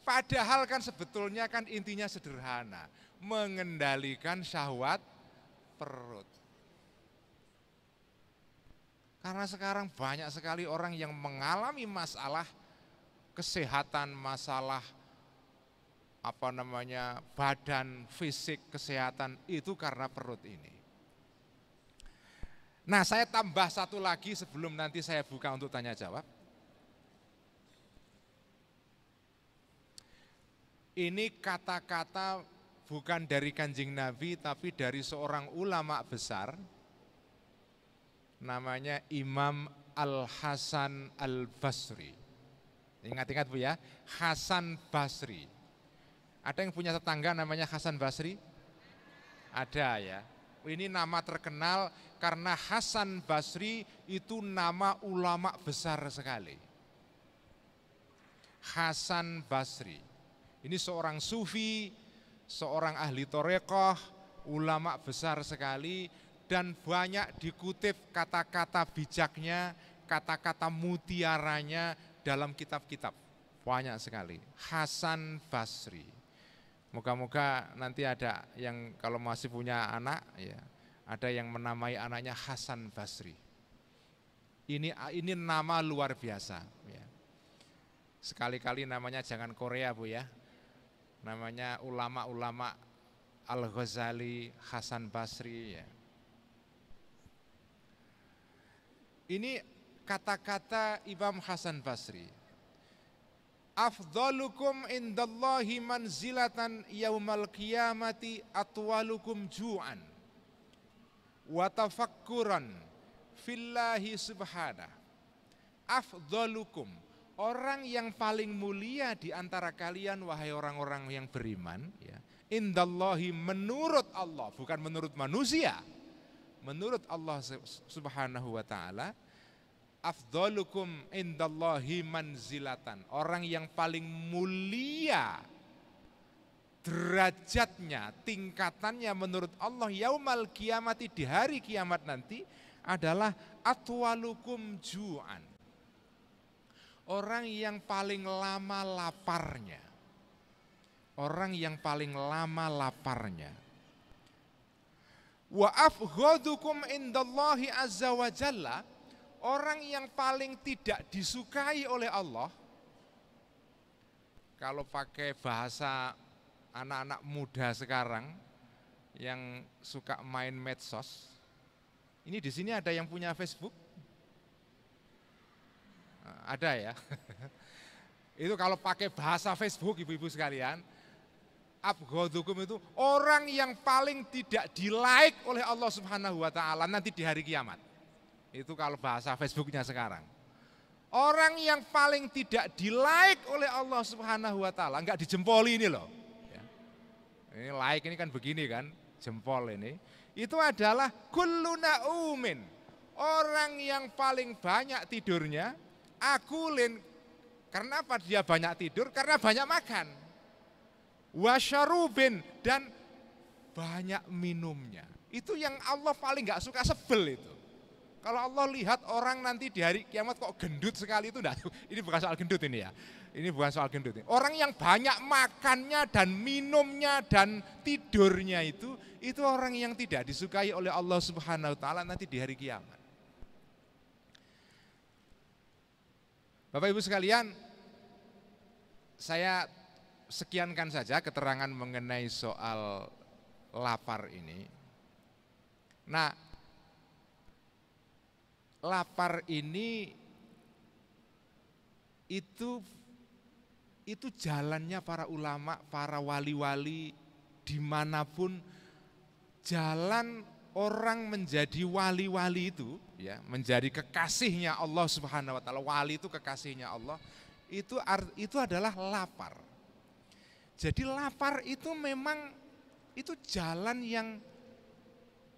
Padahal kan sebetulnya kan intinya sederhana, mengendalikan syahwat perut. Karena sekarang banyak sekali orang yang mengalami masalah kesehatan, masalah badan, fisik, kesehatan itu karena perut ini. Nah, saya tambah satu lagi sebelum nanti saya buka untuk tanya jawab. Ini kata-kata bukan dari Kanjeng Nabi tapi dari seorang ulama besar, namanya Imam Al-Hasan Al-Basri. Ingat-ingat Bu ya, Hasan Basri. Ada yang punya tetangga namanya Hasan Basri? Ada ya. Ini nama terkenal karena Hasan Basri itu nama ulama besar sekali. Hasan Basri. Ini seorang sufi, seorang ahli thariqah, ulama besar sekali, dan banyak dikutip kata-kata bijaknya, kata-kata mutiaranya dalam kitab-kitab. banyak sekali. Hasan Basri. Moga-moga nanti ada yang kalau masih punya anak, ya, ada yang menamai anaknya Hasan Basri. Ini nama luar biasa. Ya. Sekali-kali namanya jangan Korea Bu ya, namanya ulama-ulama Al-Ghazali, Hasan Basri. Ya. Ini kata-kata Imam Hasan Basri. Afdalukum indallahi manzilatan yaumal qiyamati atwalukum ju'an wa tafakkuran fillahi subhanahu. Afdalukum, orang yang paling mulia di antara kalian wahai orang-orang yang beriman, ya. Indallahi, menurut Allah, bukan menurut manusia. Menurut Allah subhanahu wa ta'ala, afdalukum indallahi manzilatan, orang yang paling mulia derajatnya, tingkatannya menurut Allah yaumal kiamati, di hari kiamat nanti, adalah atwalukum ju'an, orang yang paling lama laparnya. Orang yang paling lama laparnya. Wa afghadukum indallahi azza wa jalla, orang yang paling tidak disukai oleh Allah. Kalau pakai bahasa anak-anak muda sekarang yang suka main medsos, ini di sini ada yang punya Facebook? Ada ya. Itu kalau pakai bahasa Facebook ibu-ibu sekalian, abghadukum itu orang yang paling tidak di-like oleh Allah Subhanahu wa taala nanti di hari kiamat. Itu kalau bahasa Facebooknya sekarang. Orang yang paling tidak di-like oleh Allah Subhanahu wa taala, enggak dijempoli ini loh. Ya. Ini like ini kan begini kan, jempol ini. Itu adalah kulluna umin, orang yang paling banyak tidurnya, akulin. Karena apa dia banyak tidur? Karena banyak makan. Wasyarubin, dan banyak minumnya. Itu yang Allah paling enggak suka, sebel itu. Kalau Allah lihat orang nanti di hari kiamat kok gendut sekali, itu enggak, ini bukan soal gendut ini ya. Ini bukan soal gendut. Orang yang banyak makannya dan minumnya dan tidurnya itu orang yang tidak disukai oleh Allah Subhanahu wa taala nanti di hari kiamat. Bapak Ibu sekalian, saya sekiankan saja keterangan mengenai soal lapar ini. Nah, lapar ini itu jalannya para ulama, para wali-wali dimanapun. Jalan orang menjadi wali-wali itu, ya, menjadi kekasihnya Allah Subhanahu wa taala. Wali itu kekasihnya Allah. Itu adalah lapar. Jadi lapar itu memang itu jalan yang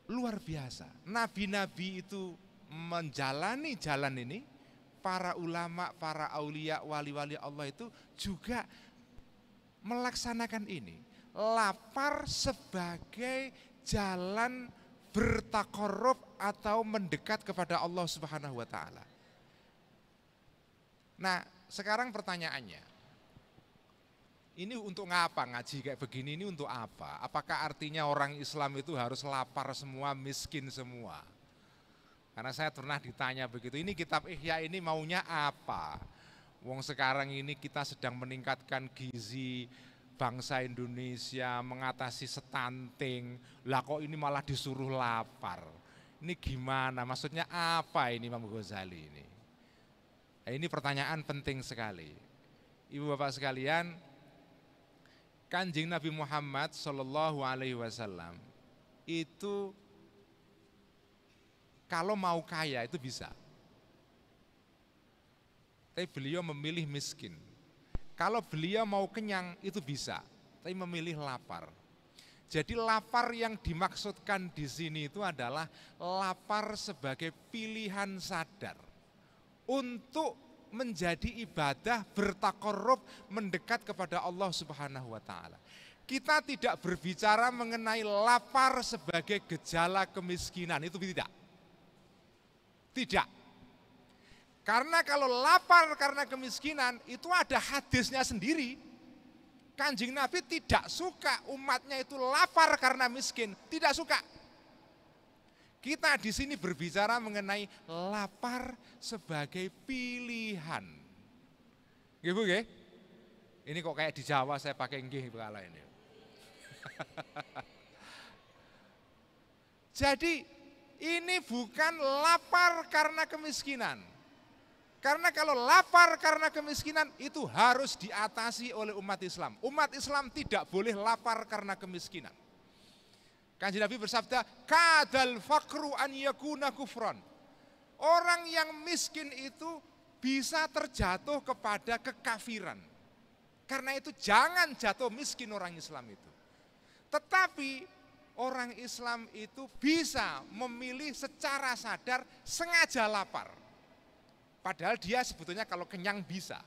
luar biasa. Nabi-nabi itu menjalani jalan ini, para ulama, para aulia, wali-wali Allah itu juga melaksanakan ini. Lapar sebagai jalan bertakarrub atau mendekat kepada Allah Subhanahu wa taala. Nah, sekarang pertanyaannya, ini untuk ngapa ngaji kayak begini, ini untuk apa? Apakah artinya orang Islam itu harus lapar semua, miskin semua? Karena saya pernah ditanya begitu, ini kitab Ihya ini maunya apa? Wong sekarang ini kita sedang meningkatkan gizi bangsa Indonesia, mengatasi stunting, lah kok ini malah disuruh lapar. Ini gimana? Maksudnya apa ini Imam Ghazali ini? Nah, ini pertanyaan penting sekali. Ibu bapak sekalian, Kanjeng Nabi Muhammad SAW itu kalau mau kaya itu bisa. Tapi beliau memilih miskin. Kalau beliau mau kenyang itu bisa, tapi memilih lapar. Jadi lapar yang dimaksudkan di sini itu adalah lapar sebagai pilihan sadar untuk menjadi ibadah, bertakarrub, mendekat kepada Allah Subhanahu wa taala. Kita tidak berbicara mengenai lapar sebagai gejala kemiskinan, itu tidak. Tidak. Karena kalau lapar karena kemiskinan itu ada hadisnya sendiri. Kanjeng Nabi tidak suka umatnya itu lapar karena miskin, tidak suka. Kita di sini berbicara mengenai lapar sebagai pilihan. Gitu nggih? Ini kok kayak di Jawa saya pakai nggih kala ini. Jadi ini bukan lapar karena kemiskinan. Karena kalau lapar karena kemiskinan itu harus diatasi oleh umat Islam. Umat Islam tidak boleh lapar karena kemiskinan. Kanjeng Nabi bersabda, kadal fakru an yakuna kufron. Orang yang miskin itu bisa terjatuh kepada kekafiran. Karena itu jangan jatuh miskin orang Islam itu. Tetapi orang Islam itu bisa memilih secara sadar sengaja lapar. Padahal dia sebetulnya kalau kenyang bisa.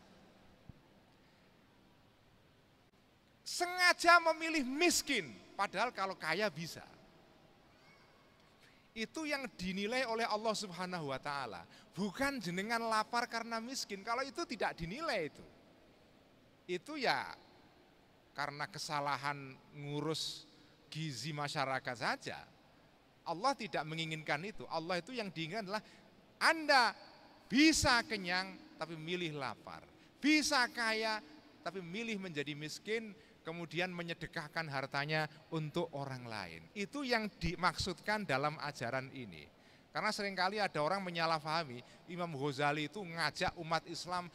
Sengaja memilih miskin, padahal kalau kaya bisa. Itu yang dinilai oleh Allah Subhanahu wa Ta'ala. Bukan jenengan lapar karena miskin, kalau itu tidak dinilai itu. Itu ya karena kesalahan ngurus gizi masyarakat saja. Allah tidak menginginkan itu. Allah itu yang diinginkan adalah Anda bisa kenyang tapi milih lapar. Bisa kaya tapi milih menjadi miskin, kemudian menyedekahkan hartanya untuk orang lain. Itu yang dimaksudkan dalam ajaran ini. Karena seringkali ada orang menyalahpahami Imam Ghazali itu ngajak umat Islam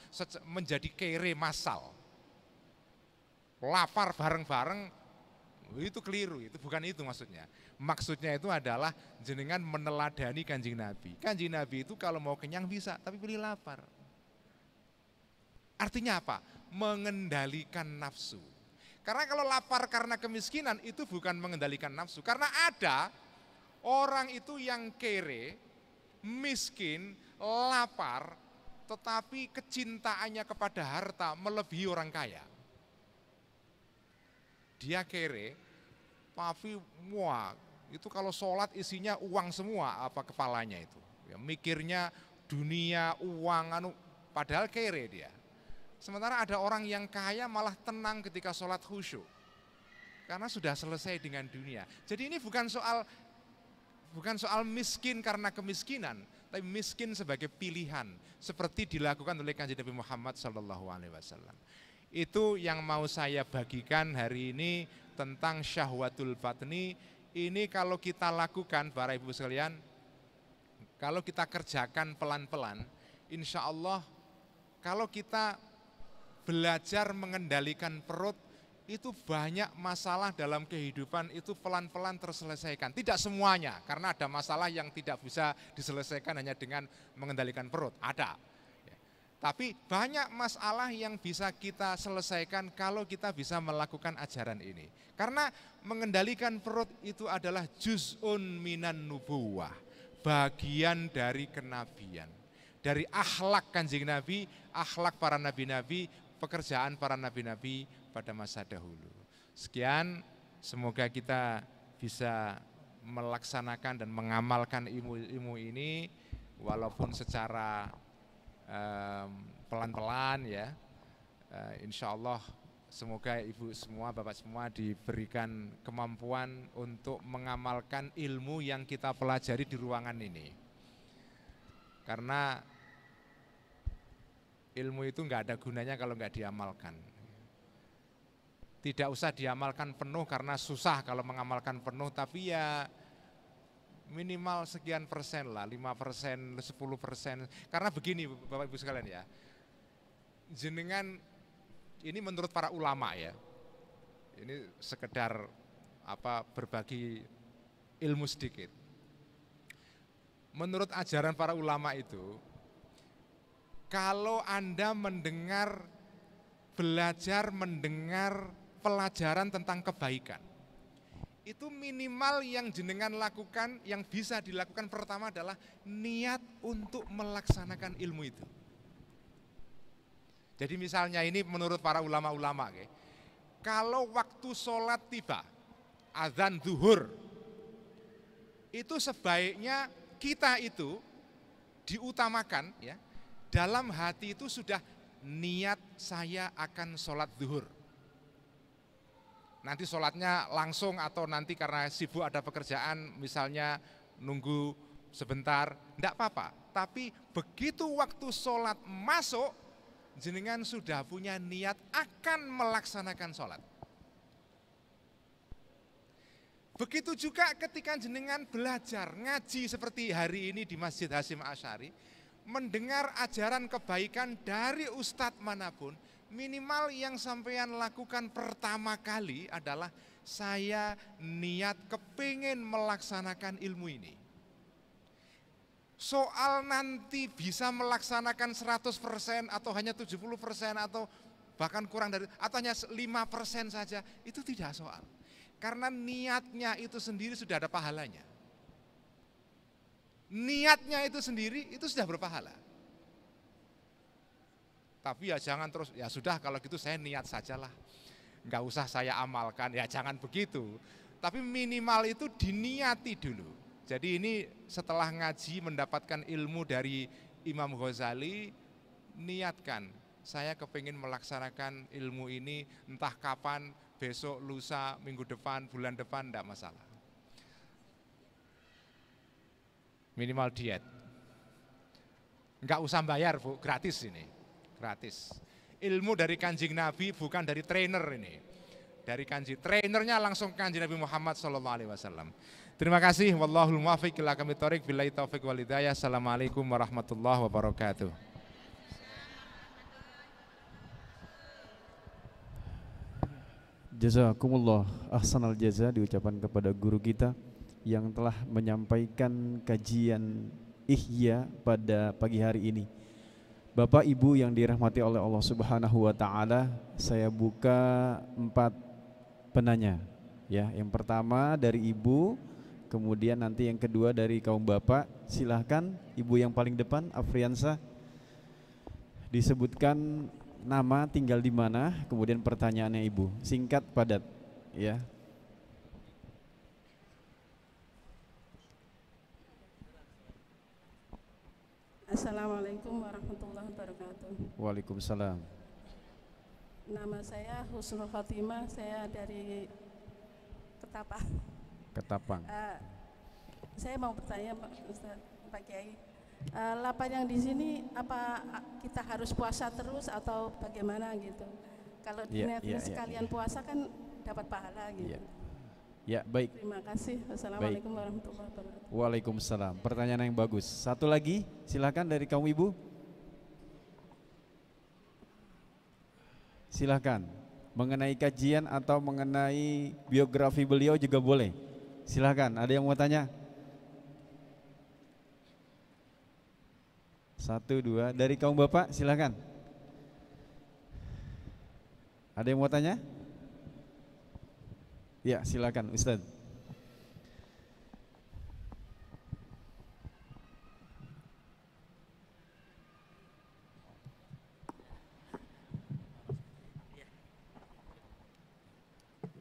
menjadi kere massal. Lapar bareng-bareng, itu keliru, itu bukan itu maksudnya. Maksudnya itu adalah jenengan meneladani Kanjeng Nabi. Kanjeng Nabi itu kalau mau kenyang bisa, tapi pilih lapar. Artinya apa? Mengendalikan nafsu. Karena kalau lapar karena kemiskinan itu bukan mengendalikan nafsu. Karena ada orang itu yang kere, miskin, lapar, tetapi kecintaannya kepada harta melebihi orang kaya. Dia kere, tapi itu kalau sholat isinya uang semua apa kepalanya itu. Ya, mikirnya dunia, uang, padahal kere dia. Sementara ada orang yang kaya malah tenang ketika sholat khusyuk. Karena sudah selesai dengan dunia. Jadi ini bukan soal miskin karena kemiskinan, tapi miskin sebagai pilihan. Seperti dilakukan oleh Kanjeng Nabi Muhammad SAW. Itu yang mau saya bagikan hari ini tentang syahwatul batni. Ini kalau kita lakukan Bapak Ibu sekalian, kalau kita kerjakan pelan-pelan, insya Allah kalau kita belajar mengendalikan perut, itu banyak masalah dalam kehidupan itu pelan-pelan terselesaikan. Tidak semuanya, karena ada masalah yang tidak bisa diselesaikan hanya dengan mengendalikan perut, ada. Tapi banyak masalah yang bisa kita selesaikan kalau kita bisa melakukan ajaran ini. Karena mengendalikan perut itu adalah juz'un minan nubuwah, bagian dari kenabian. Dari akhlak Kanjeng Nabi, akhlak para nabi-nabi, pekerjaan para nabi-nabi pada masa dahulu. Sekian, semoga kita bisa melaksanakan dan mengamalkan ilmu ini walaupun secara pelan-pelan ya. Insya Allah semoga ibu semua, bapak semua diberikan kemampuan untuk mengamalkan ilmu yang kita pelajari di ruangan ini. Karena ilmu itu nggak ada gunanya kalau nggak diamalkan. Tidak usah diamalkan penuh karena susah kalau mengamalkan penuh, tapi ya minimal sekian persen lah, 5%, 10%. Karena begini Bapak Ibu sekalian ya, jenengan ini menurut para ulama ya, ini sekedar berbagi ilmu sedikit. Menurut ajaran para ulama itu, kalau Anda belajar mendengar pelajaran tentang kebaikan, itu minimal yang jenengan lakukan, yang bisa dilakukan pertama adalah niat untuk melaksanakan ilmu itu. Jadi misalnya ini menurut para ulama-ulama, kalau waktu sholat tiba, azan zuhur, itu sebaiknya kita itu diutamakan ya, dalam hati itu sudah niat saya akan sholat zuhur. Nanti sholatnya langsung atau nanti karena sibuk ada pekerjaan misalnya nunggu sebentar, enggak apa-apa. Tapi begitu waktu sholat masuk, jenengan sudah punya niat akan melaksanakan sholat. Begitu juga ketika jenengan belajar, ngaji seperti hari ini di Masjid Hasyim Asy'ari, mendengar ajaran kebaikan dari ustadz manapun, minimal yang sampean lakukan pertama kali adalah saya niat kepingin melaksanakan ilmu ini. Soal nanti bisa melaksanakan 100% atau hanya 70% atau bahkan kurang dari, atau hanya 5% saja, itu tidak soal. Karena niatnya itu sendiri sudah ada pahalanya. Niatnya itu sendiri itu sudah berpahala. Tapi ya jangan terus, ya sudah kalau gitu saya niat sajalah. Enggak usah saya amalkan, ya jangan begitu. Tapi minimal itu diniati dulu. Jadi ini setelah ngaji mendapatkan ilmu dari Imam Ghazali, niatkan saya kepingin melaksanakan ilmu ini entah kapan, besok, lusa, minggu depan, bulan depan, enggak masalah. Minimal diet. Enggak usah bayar Bu, gratis ini. Gratis. Ilmu dari Kanjeng Nabi bukan dari trainer ini. Dari kanjeng, trainernya langsung Kanjeng Nabi Muhammad SAW. Terima kasih. Wallahul muwaffiq ila aqwamit thoriq. Billahi taufiq wal hidayah. Assalamualaikum warahmatullahi wabarakatuh. Jazakumullah ahsanal jaza diucapkan kepada guru kita yang telah menyampaikan kajian Ihya pada pagi hari ini. Bapak Ibu yang dirahmati oleh Allah Subhanahu wa taala, saya buka 4 penanya. Ya, yang pertama dari Ibu, kemudian nanti yang kedua dari kaum bapak. Silahkan Ibu yang paling depan, Afriansa. Disebutkan nama, tinggal di mana, kemudian pertanyaannya Ibu. Singkat, padat, ya. Assalamualaikum warahmatullahi wabarakatuh. Waalaikumsalam. Nama saya Husnul Khotimah, saya dari Ketapang. Ketapang. Saya mau bertanya Pak Ustaz, Pak Kiai, lapan yang di sini apa kita harus puasa terus atau bagaimana gitu? Kalau diniatin sekalian puasa kan dapat pahala gitu. Ya, baik. Terima kasih. Assalamualaikum warahmatullahi wabarakatuh. Waalaikumsalam. Pertanyaan yang bagus. Satu lagi, silakan dari kaum ibu. Silakan. Mengenai kajian atau mengenai biografi beliau juga boleh. Silakan. Ada yang mau tanya? 1, 2. Dari kaum bapak, silakan. Ada yang mau tanya? Ya, silakan Ustaz.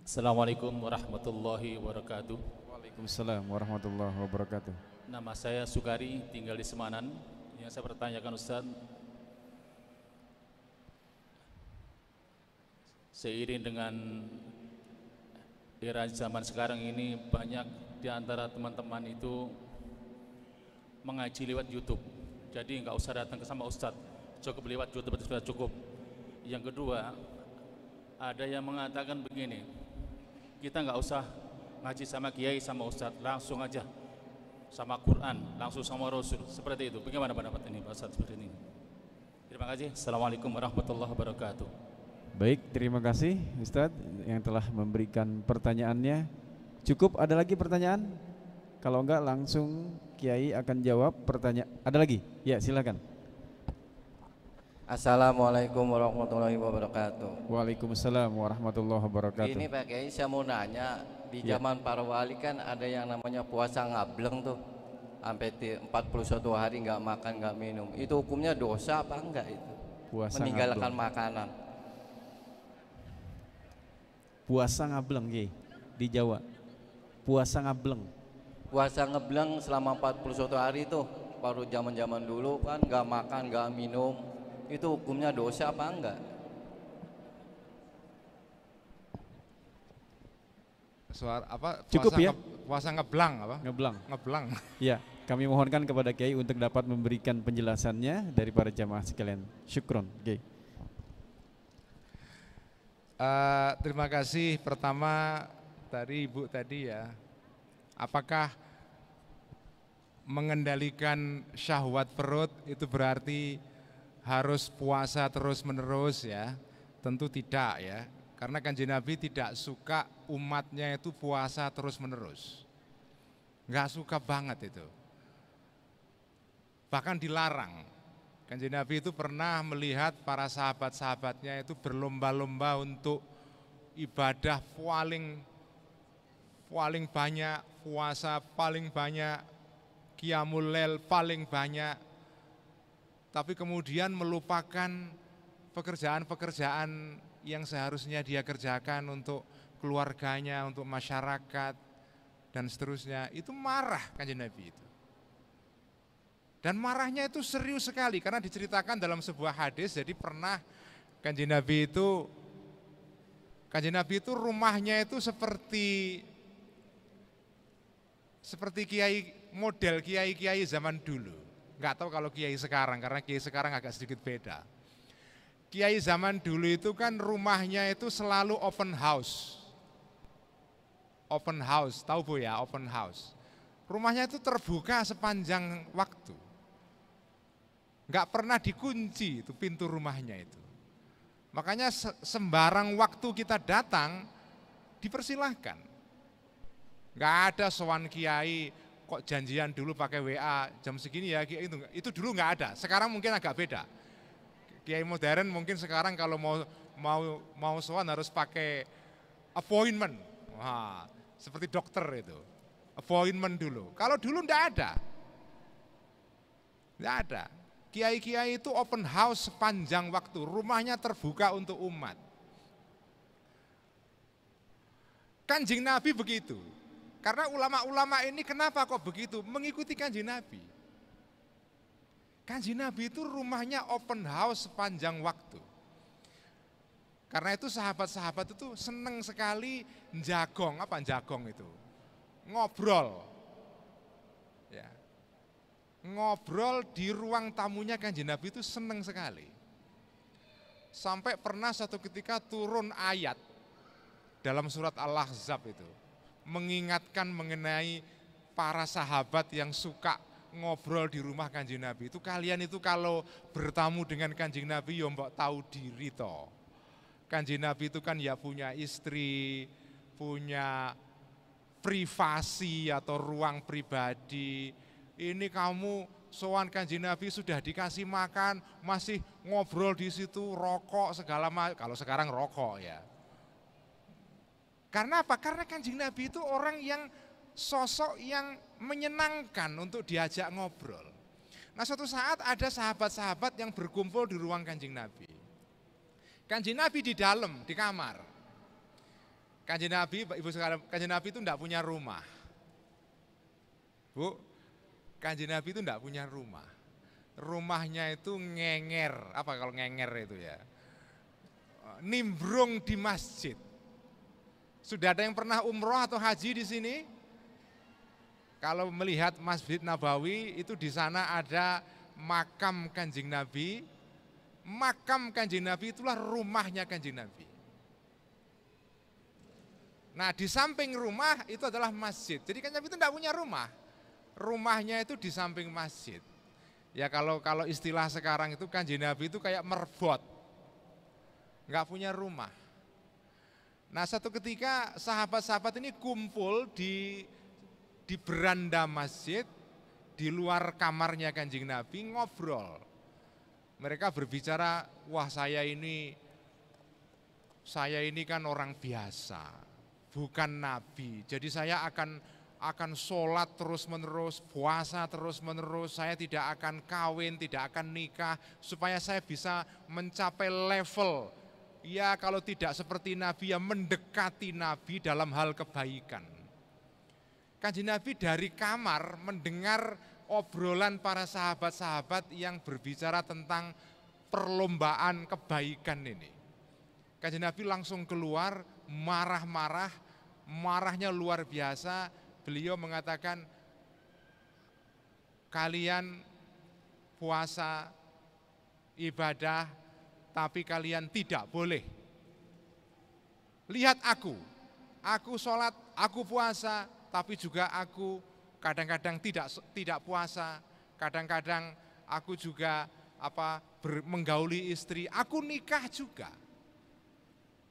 Assalamualaikum warahmatullahi wabarakatuh. Waalaikumsalam warahmatullahi wabarakatuh. Nama saya Sugari, tinggal di Semanan. Yang saya pertanyakan Ustaz, seiring dengan era zaman sekarang ini, banyak di antara teman-teman itu mengaji lewat YouTube. Jadi nggak usah datang ke sama Ustadz, cukup lewat YouTube itu sudah cukup. Yang kedua, ada yang mengatakan begini, kita nggak usah ngaji sama kiai sama Ustadz, langsung aja sama Quran, langsung sama Rasul, seperti itu. Bagaimana pendapat ini Pak Ustadz seperti ini? Terima kasih. Assalamualaikum warahmatullahi wabarakatuh. Baik, terima kasih Ustadz yang telah memberikan pertanyaannya. Cukup, ada lagi pertanyaan? Kalau enggak langsung Kiai akan jawab pertanyaan. Ada lagi? Ya, silakan. Assalamualaikum warahmatullahi wabarakatuh. Waalaikumsalam warahmatullahi wabarakatuh. Ini Pak Kiai, saya mau nanya, di zaman para wali kan ada yang namanya puasa ngableng tuh, sampai 41 hari nggak makan nggak minum. Itu hukumnya dosa apa enggak itu? Puasa meninggalkan ngableng. makanan. Puasa ngableng di Jawa. Puasa ngableng. Puasa ngebleng selama 41 hari itu paru-paru zaman-zaman dulu kan nggak makan, nggak minum, itu hukumnya dosa apa enggak? Suara apa? Cukup ya? Puasa ngeblang apa? Ngeblang. Ngeblang. Ya, kami mohonkan kepada Kiai untuk dapat memberikan penjelasannya dari para jamaah sekalian. Syukron, Kiai. Terima kasih. Pertama dari Ibu tadi ya, apakah mengendalikan syahwat perut itu berarti harus puasa terus-menerus ya? Tentu tidak ya, karena Kanjeng Nabi tidak suka umatnya itu puasa terus-menerus. Nggak suka banget itu. Bahkan dilarang. Kanjeng Nabi itu pernah melihat para sahabat-sahabatnya itu berlomba-lomba untuk ibadah paling banyak, puasa paling banyak, qiyamul lail paling banyak, tapi kemudian melupakan pekerjaan-pekerjaan yang seharusnya dia kerjakan untuk keluarganya, untuk masyarakat, dan seterusnya. Itu marah Kanjeng Nabi itu. Dan marahnya itu serius sekali karena diceritakan dalam sebuah hadis. Jadi pernah Kanjeng Nabi itu rumahnya itu seperti kiai, model kiai-kiai zaman dulu. Enggak tahu kalau kiai sekarang, karena kiai sekarang agak sedikit beda. Kiai zaman dulu itu kan rumahnya itu selalu open house. Open house, tahu Bu ya, open house. Rumahnya itu terbuka sepanjang waktu. Enggak pernah dikunci itu pintu rumahnya itu. Makanya sembarang waktu kita datang dipersilahkan. Enggak ada sowan kiai kok janjian dulu pakai WA jam segini ya, itu dulu enggak ada. Sekarang mungkin agak beda. Kiai modern mungkin sekarang kalau mau sowan harus pakai appointment. Wah, seperti dokter itu. Appointment dulu. Kalau dulu enggak ada. Enggak ada. Kiai-kiai itu open house sepanjang waktu, rumahnya terbuka untuk umat. Kanjeng Nabi begitu. Karena ulama-ulama ini kenapa kok begitu? Mengikuti Kanjeng Nabi. Kanjeng Nabi itu rumahnya open house sepanjang waktu. Karena itu sahabat-sahabat itu seneng sekali jagong, apa jagong itu? Ngobrol. Ya. Ngobrol di ruang tamunya Kanjeng Nabi itu seneng sekali. Sampai pernah satu ketika turun ayat dalam surat Al-Ahzab itu. Mengingatkan mengenai para sahabat yang suka ngobrol di rumah Kanjeng Nabi. Itu kalian itu kalau bertamu dengan Kanjeng Nabi ya mbok tahu diri toh. Kanjeng Nabi itu kan ya punya istri, punya privasi atau ruang pribadi. Ini kamu sowan Kanjeng Nabi sudah dikasih makan, masih ngobrol di situ, rokok segala macam. Kalau sekarang rokok ya. Karena apa? Karena Kanjeng Nabi itu orang yang sosok yang menyenangkan untuk diajak ngobrol. Nah, suatu saat ada sahabat-sahabat yang berkumpul di ruang Kanjeng Nabi. Kanjeng Nabi di dalam, di kamar. Kanjeng Nabi, Ibu sekalian, Kanjeng Nabi itu enggak punya rumah. Bu, Kanjeng Nabi itu enggak punya rumah. Rumahnya itu ngenger, apa kalau ngenger itu ya? Nimbrung di masjid. Sudah ada yang pernah umroh atau haji di sini? Kalau melihat Masjid Nabawi itu di sana ada makam Kanjeng Nabi. Makam Kanjeng Nabi itulah rumahnya Kanjeng Nabi. Nah, di samping rumah itu adalah masjid. Jadi Kanjeng Nabi itu tidak punya rumah. Rumahnya itu di samping masjid. Ya kalau istilah sekarang itu Kanjeng Nabi itu kayak merbot. Enggak punya rumah. Nah, satu ketika sahabat-sahabat ini kumpul di beranda masjid, di luar kamarnya Kanjeng Nabi ngobrol. Mereka berbicara, wah saya ini kan orang biasa, bukan Nabi. Jadi saya akan sholat terus-menerus, puasa terus-menerus, saya tidak akan kawin, tidak akan nikah, supaya saya bisa mencapai level, ya kalau tidak seperti Nabi, ya mendekati Nabi dalam hal kebaikan. Kanjeng Nabi dari kamar mendengar obrolan para sahabat-sahabat yang berbicara tentang perlombaan kebaikan ini. Kanjeng Nabi langsung keluar marah-marah, marahnya luar biasa. Beliau mengatakan, kalian puasa, ibadah, tapi kalian tidak boleh. Lihat aku sholat, aku puasa, tapi juga aku kadang-kadang tidak puasa, kadang-kadang aku juga menggauli istri, aku nikah juga.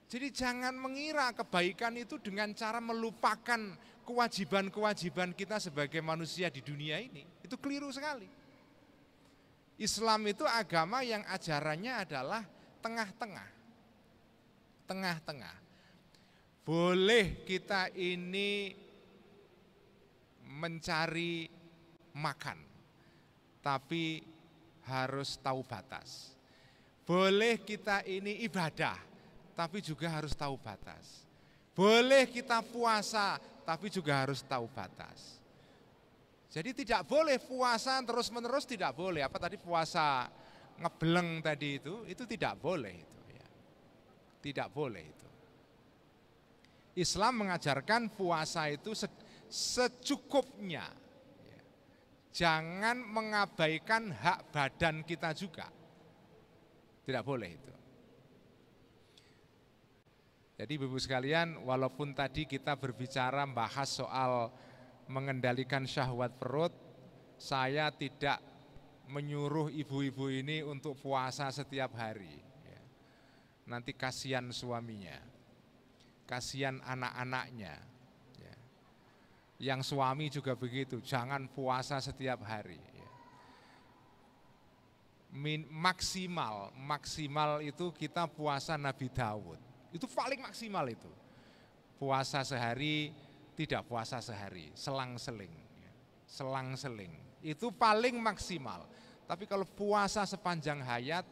Jadi jangan mengira kebaikan itu dengan cara melupakan kewajiban-kewajiban kita sebagai manusia di dunia ini. Itu keliru sekali. Islam itu agama yang ajarannya adalah tengah-tengah. Tengah-tengah. Boleh kita ini mencari makan, tapi harus tahu batas. Boleh kita ini ibadah, tapi juga harus tahu batas. Boleh kita puasa, tapi juga harus tahu batas. Jadi tidak boleh puasa terus-menerus, tidak boleh. Apa tadi puasa ngebleng tadi itu tidak boleh itu ya. Tidak boleh itu. Islam mengajarkan puasa itu secukupnya. Jangan mengabaikan hak badan kita juga. Tidak boleh itu. Jadi Ibu-ibu sekalian, walaupun tadi kita berbicara bahas soal mengendalikan syahwat perut, saya tidak menyuruh ibu-ibu ini untuk puasa setiap hari. Nanti kasihan suaminya, kasihan anak-anaknya. Yang suami juga begitu, jangan puasa setiap hari. Maksimal itu kita puasa Nabi Daud. Itu paling maksimal itu. Puasa sehari, tidak puasa sehari, selang-seling. Selang-seling. Itu paling maksimal. Tapi kalau puasa sepanjang hayat,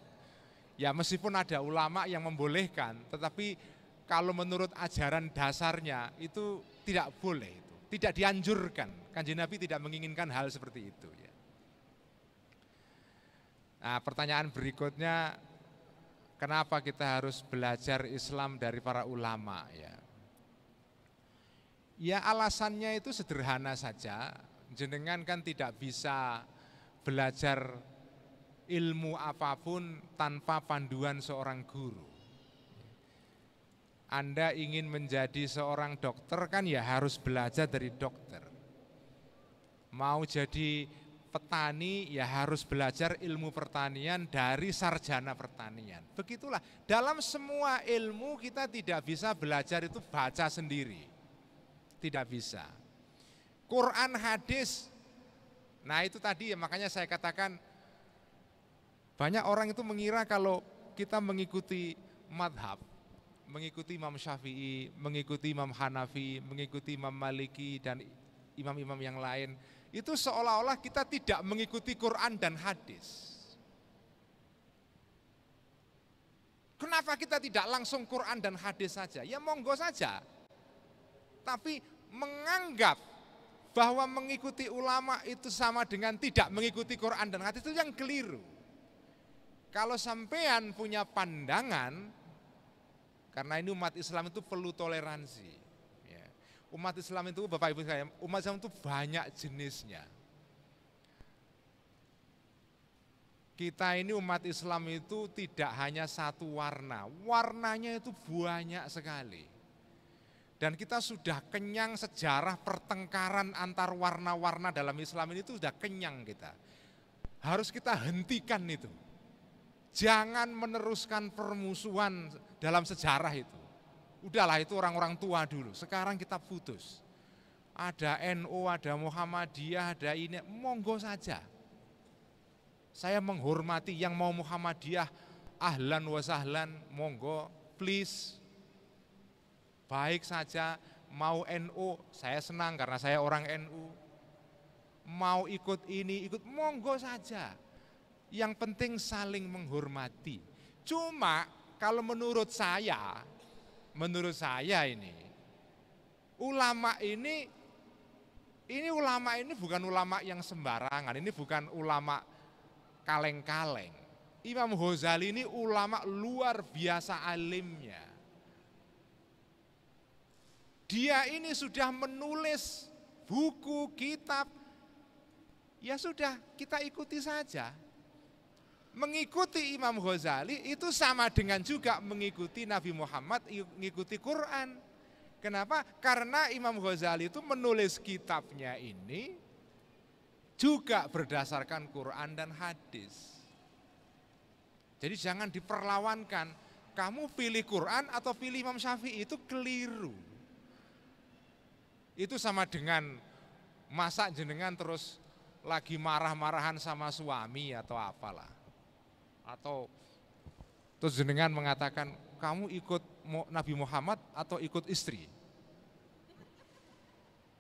ya meskipun ada ulama yang membolehkan, tetapi kalau menurut ajaran dasarnya itu tidak boleh. Tidak dianjurkan. Kanjeng Nabi tidak menginginkan hal seperti itu. Nah, pertanyaan berikutnya, kenapa kita harus belajar Islam dari para ulama? Ya alasannya itu sederhana saja. Jenengan kan tidak bisa belajar ilmu apapun tanpa panduan seorang guru. Anda ingin menjadi seorang dokter kan ya harus belajar dari dokter. Mau jadi petani ya harus belajar ilmu pertanian dari sarjana pertanian. Begitulah, dalam semua ilmu kita tidak bisa belajar itu baca sendiri. Tidak bisa. Quran, hadis, nah itu tadi ya makanya saya katakan banyak orang itu mengira kalau kita mengikuti madhab, mengikuti Imam Syafi'i, mengikuti Imam Hanafi, mengikuti Imam Maliki dan imam-imam yang lain, itu seolah-olah kita tidak mengikuti Quran dan hadis. Kenapa kita tidak langsung Quran dan hadis saja? Ya monggo saja. Tapi menganggap bahwa mengikuti ulama itu sama dengan tidak mengikuti Quran dan hadis itu yang keliru. Kalau sampean punya pandangan, karena ini umat Islam itu perlu toleransi. Umat Islam itu, Bapak Ibu sekalian, umat Islam itu banyak jenisnya. Kita ini umat Islam itu tidak hanya satu warna, warnanya itu banyak sekali. Dan kita sudah kenyang sejarah pertengkaran antar warna-warna dalam Islam ini itu sudah kenyang kita. Harus kita hentikan itu. Jangan meneruskan permusuhan dalam sejarah itu. Udahlah itu orang-orang tua dulu, sekarang kita putus. Ada NU, ada Muhammadiyah, ada ini, monggo saja. Saya menghormati yang mau Muhammadiyah, ahlan wa sahlan, monggo, please. Baik saja, mau NU, saya senang karena saya orang NU. Mau ikut ini, ikut, monggo saja. Yang penting saling menghormati. Cuma kalau menurut saya ini, ulama ini Ini ulama ini bukan ulama yang sembarangan, ini bukan ulama kaleng-kaleng. Imam Ghazali ini ulama luar biasa alimnya. Dia ini sudah menulis buku, kitab, ya sudah kita ikuti saja. Mengikuti Imam Ghazali itu sama dengan juga mengikuti Nabi Muhammad, mengikuti Quran. Kenapa? Karena Imam Ghazali itu menulis kitabnya ini juga berdasarkan Quran dan hadis. Jadi jangan diperlawankan, kamu pilih Quran atau pilih Imam Syafi'i, itu keliru. Itu sama dengan masa jenengan terus lagi marah-marahan sama suami atau apalah. Atau terus jenengan mengatakan, kamu ikut Nabi Muhammad atau ikut istri?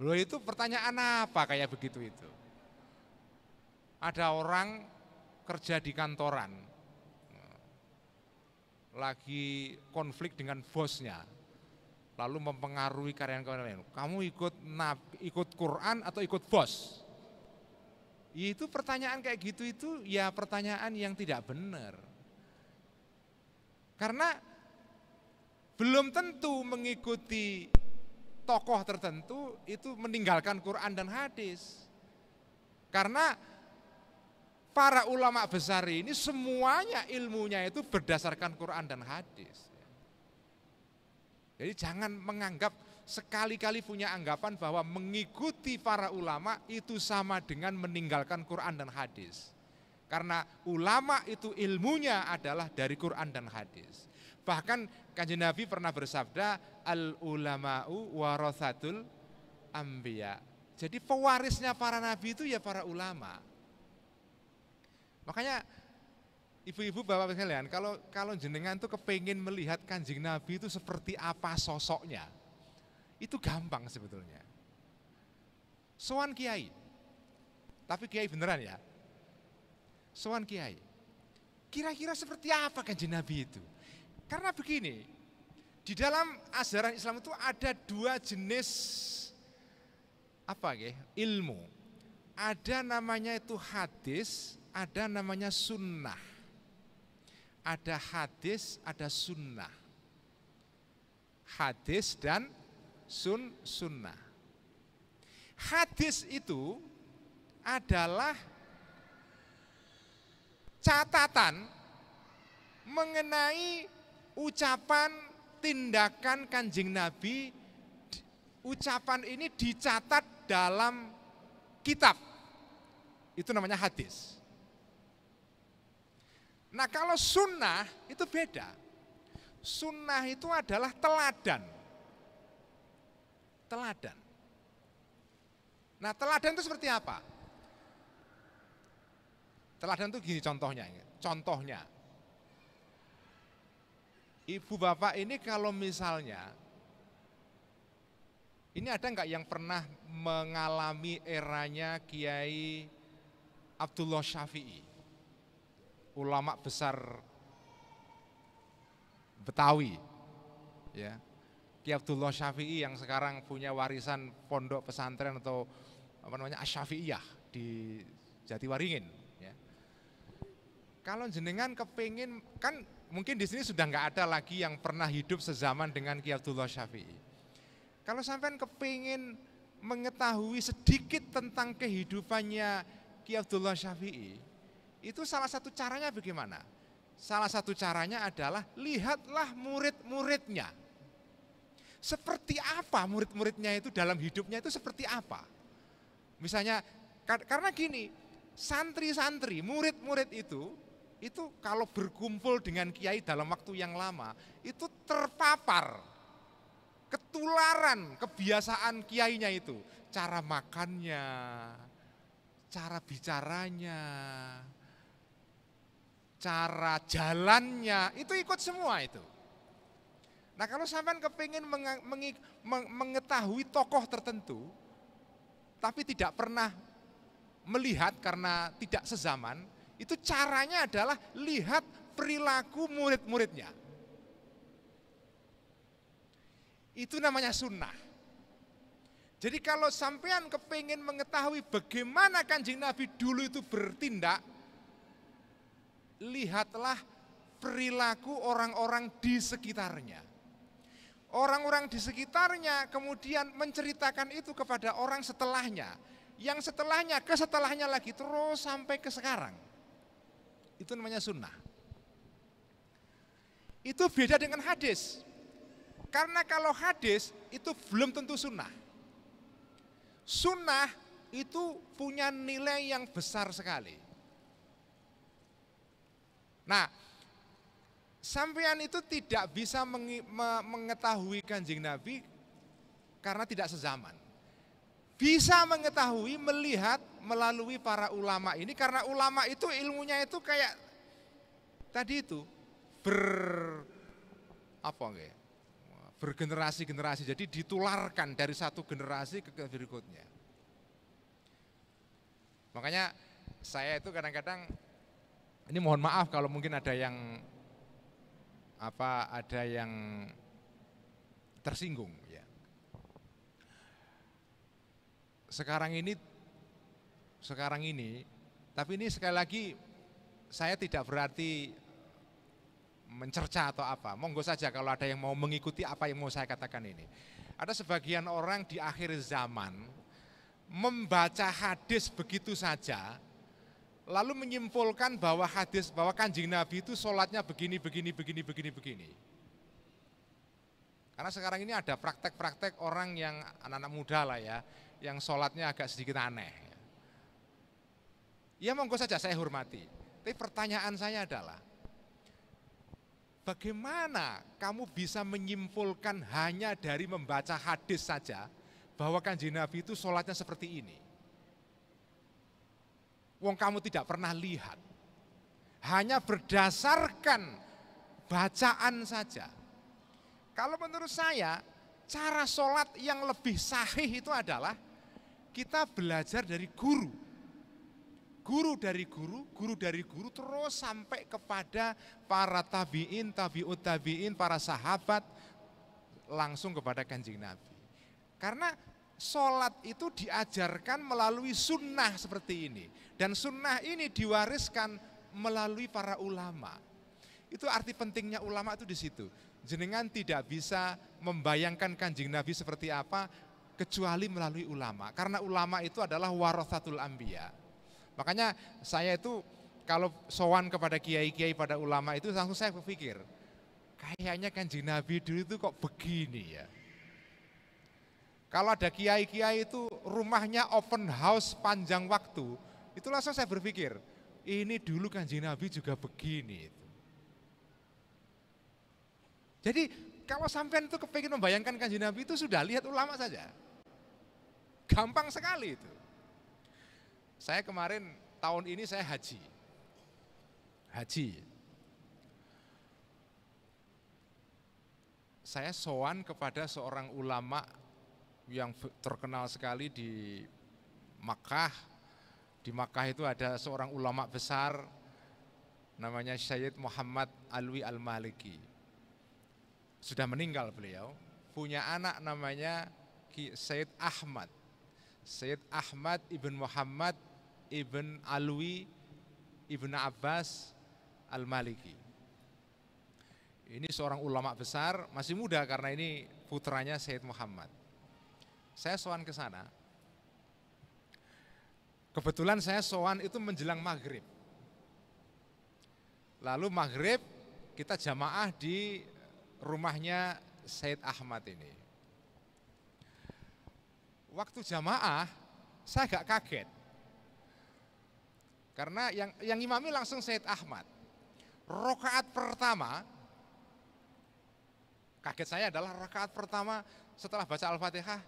Loh, itu pertanyaan apa kayak begitu itu? Ada orang kerja di kantoran, lagi konflik dengan bosnya, lalu mempengaruhi karyawan-karyawan lain. Kamu ikut Quran atau ikut bos? Itu pertanyaan kayak gitu itu ya pertanyaan yang tidak benar. Karena belum tentu mengikuti tokoh tertentu itu meninggalkan Quran dan hadis. Karena para ulama besar ini semuanya ilmunya itu berdasarkan Quran dan hadis. Jadi jangan menganggap, sekali-kali punya anggapan bahwa mengikuti para ulama itu sama dengan meninggalkan Quran dan hadis. Karena ulama itu ilmunya adalah dari Quran dan hadis. Bahkan Kanjeng Nabi pernah bersabda, al-ulama'u warathatul anbiya. Jadi pewarisnya para nabi itu ya para ulama. Makanya ibu-ibu bapak sekalian, kalau jenengan tuh kepengin melihat Kanjeng Nabi itu seperti apa sosoknya, itu gampang sebetulnya. Sowan kiai, tapi kiai beneran ya. Sowan kiai, kira-kira seperti apa Kanjeng Nabi itu? Karena begini, di dalam ajaran Islam itu ada dua jenis ilmu. Ada namanya itu hadis, ada namanya sunnah. Ada hadis, ada sunnah. Hadis dan sunnah. Hadis itu adalah catatan mengenai ucapan, tindakan Kanjeng Nabi. Ucapan ini dicatat dalam kitab. Itu namanya hadis. Nah, kalau sunnah itu beda. Sunnah itu adalah teladan. Teladan. Nah, teladan itu seperti apa? Teladan itu gini contohnya. Contohnya, ibu bapak ini kalau misalnya, ini ada enggak yang pernah mengalami eranya Kiai Abdullah Syafi'i? Ulama besar Betawi, ya. Kiai Abdullah Syafi'i yang sekarang punya warisan pondok pesantren atau Asy-Syafi'iyah di Jatiwaringin, ya. Kalau jenengan kepingin, kan mungkin di sini sudah nggak ada lagi yang pernah hidup sezaman dengan Kiai Abdullah Syafi'i. Kalau sampean kepingin mengetahui sedikit tentang kehidupannya Kiai Abdullah Syafi'i, itu salah satu caranya bagaimana? Salah satu caranya adalah lihatlah murid-muridnya. Seperti apa murid-muridnya itu dalam hidupnya itu seperti apa? Misalnya, karena gini, santri-santri, murid-murid itu kalau berkumpul dengan kiai dalam waktu yang lama, itu terpapar, ketularan kebiasaan kiainya itu. Cara makannya, cara bicaranya, cara jalannya, itu ikut semua itu. Nah, kalau sampean kepingin mengetahui tokoh tertentu, tapi tidak pernah melihat karena tidak sezaman, itu caranya adalah lihat perilaku murid-muridnya. Itu namanya sunnah. Jadi kalau sampean kepingin mengetahui bagaimana Kanjeng Nabi dulu itu bertindak, lihatlah perilaku orang-orang di sekitarnya. Orang-orang di sekitarnya kemudian menceritakan itu kepada orang setelahnya. Yang setelahnya, ke setelahnya lagi, terus sampai ke sekarang. Itu namanya sunnah. Itu beda dengan hadis. Karena kalau hadis itu belum tentu sunnah. Sunnah itu punya nilai yang besar sekali. Nah, sampean itu tidak bisa mengetahui Kanjeng Nabi karena tidak sezaman. Bisa mengetahui, melihat melalui para ulama ini, karena ulama itu ilmunya itu kayak tadi itu bergenerasi-generasi, jadi ditularkan dari satu generasi ke berikutnya. Makanya saya itu kadang-kadang, ini mohon maaf kalau mungkin ada yang tersinggung ya. Sekarang ini, tapi ini sekali lagi saya tidak berarti mencerca atau apa. Monggo saja kalau ada yang mau mengikuti apa yang mau saya katakan ini. Ada sebagian orang di akhir zaman membaca hadis begitu saja, lalu menyimpulkan bahwa Kanjeng Nabi itu sholatnya begini. Karena sekarang ini ada praktek-praktek orang yang anak-anak muda lah ya, yang sholatnya agak sedikit aneh. Ya monggo saja, saya hormati. Tapi pertanyaan saya adalah, bagaimana kamu bisa menyimpulkan hanya dari membaca hadis saja bahwa Kanjeng Nabi itu sholatnya seperti ini? Wong kamu tidak pernah lihat. Hanya berdasarkan bacaan saja. Kalau menurut saya, cara sholat yang lebih sahih itu adalah kita belajar dari guru. Guru dari guru, terus sampai kepada para tabi'in, tabi'ut tabi'in, para sahabat, langsung kepada Kanjeng Nabi. Karena sholat itu diajarkan melalui sunnah seperti ini. Dan sunnah ini diwariskan melalui para ulama. Itu arti pentingnya ulama itu di situ. Jenengan tidak bisa membayangkan Kanjeng Nabi seperti apa kecuali melalui ulama. Karena ulama itu adalah warathatul anbiya. Makanya saya itu kalau sowan kepada kiai-kiai pada ulama itu langsung saya berpikir, kayaknya Kanjeng Nabi dulu itu kok begini ya. Kalau ada kiai-kiai itu rumahnya open house panjang waktu, itu langsung saya berpikir, ini dulu Kanjeng Nabi juga begini. Jadi kalau sampean itu kepingin membayangkan Kanjeng Nabi itu sudah lihat ulama saja. Gampang sekali itu. Saya kemarin, tahun ini saya haji. Saya sowan kepada seorang ulama yang terkenal sekali di Makkah. Di Makkah itu ada seorang ulama besar namanya Syed Muhammad Alwi Al-Maliki. Sudah meninggal beliau, punya anak namanya Syed Ahmad. Syed Ahmad ibn Muhammad ibn Alwi ibn Abbas Al-Maliki. Ini seorang ulama besar, masih muda karena ini putranya Syed Muhammad. Saya sowan ke sana. Kebetulan saya sowan itu menjelang maghrib. Lalu maghrib kita jamaah di rumahnya Syed Ahmad ini. Waktu jamaah saya agak kaget. Karena yang imami langsung Syed Ahmad. Rakaat pertama, kaget saya adalah rakaat pertama setelah baca Al-Fatihah,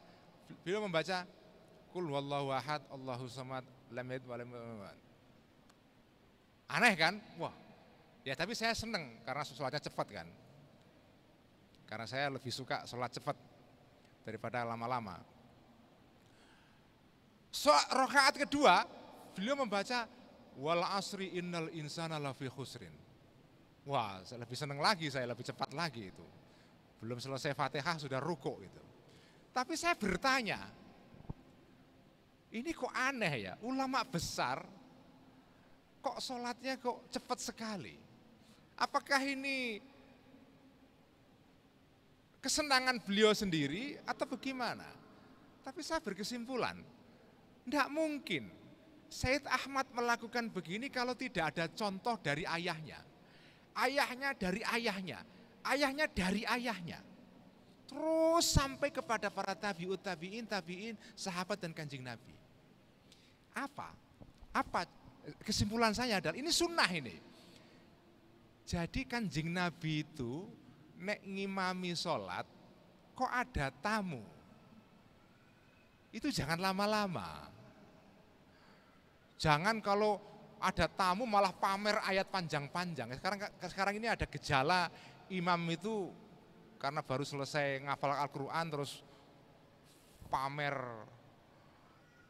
beliau membaca Qul huwallahu ahad, Allahu samad, lam yalid wa lam yulad. Aneh kan? Wah. Ya tapi saya seneng karena sholatnya cepat kan. Karena saya lebih suka sholat cepat daripada lama-lama. Rakaat kedua, beliau membaca wal asri innal insana lafi khusrin. Wah, saya lebih senang lagi, saya lebih cepat lagi itu. Belum selesai Fatihah sudah rukuk itu. Tapi saya bertanya, ini kok aneh ya, ulama besar kok sholatnya kok cepat sekali. Apakah ini kesenangan beliau sendiri atau bagaimana? Tapi saya berkesimpulan, tidak mungkin Sayyid Ahmad melakukan begini kalau tidak ada contoh dari ayahnya. Ayahnya dari ayahnya, ayahnya dari ayahnya. Terus sampai kepada para tabi'ut, tabi'in, sahabat dan kanjeng Nabi. Apa kesimpulan saya adalah ini sunnah ini. Jadi kanjeng Nabi itu nek ngimami sholat kok ada tamu. Itu jangan lama-lama. Jangan kalau ada tamu malah pamer ayat panjang-panjang. Sekarang ini ada gejala imam itu karena baru selesai ngafal Al-Quran terus pamer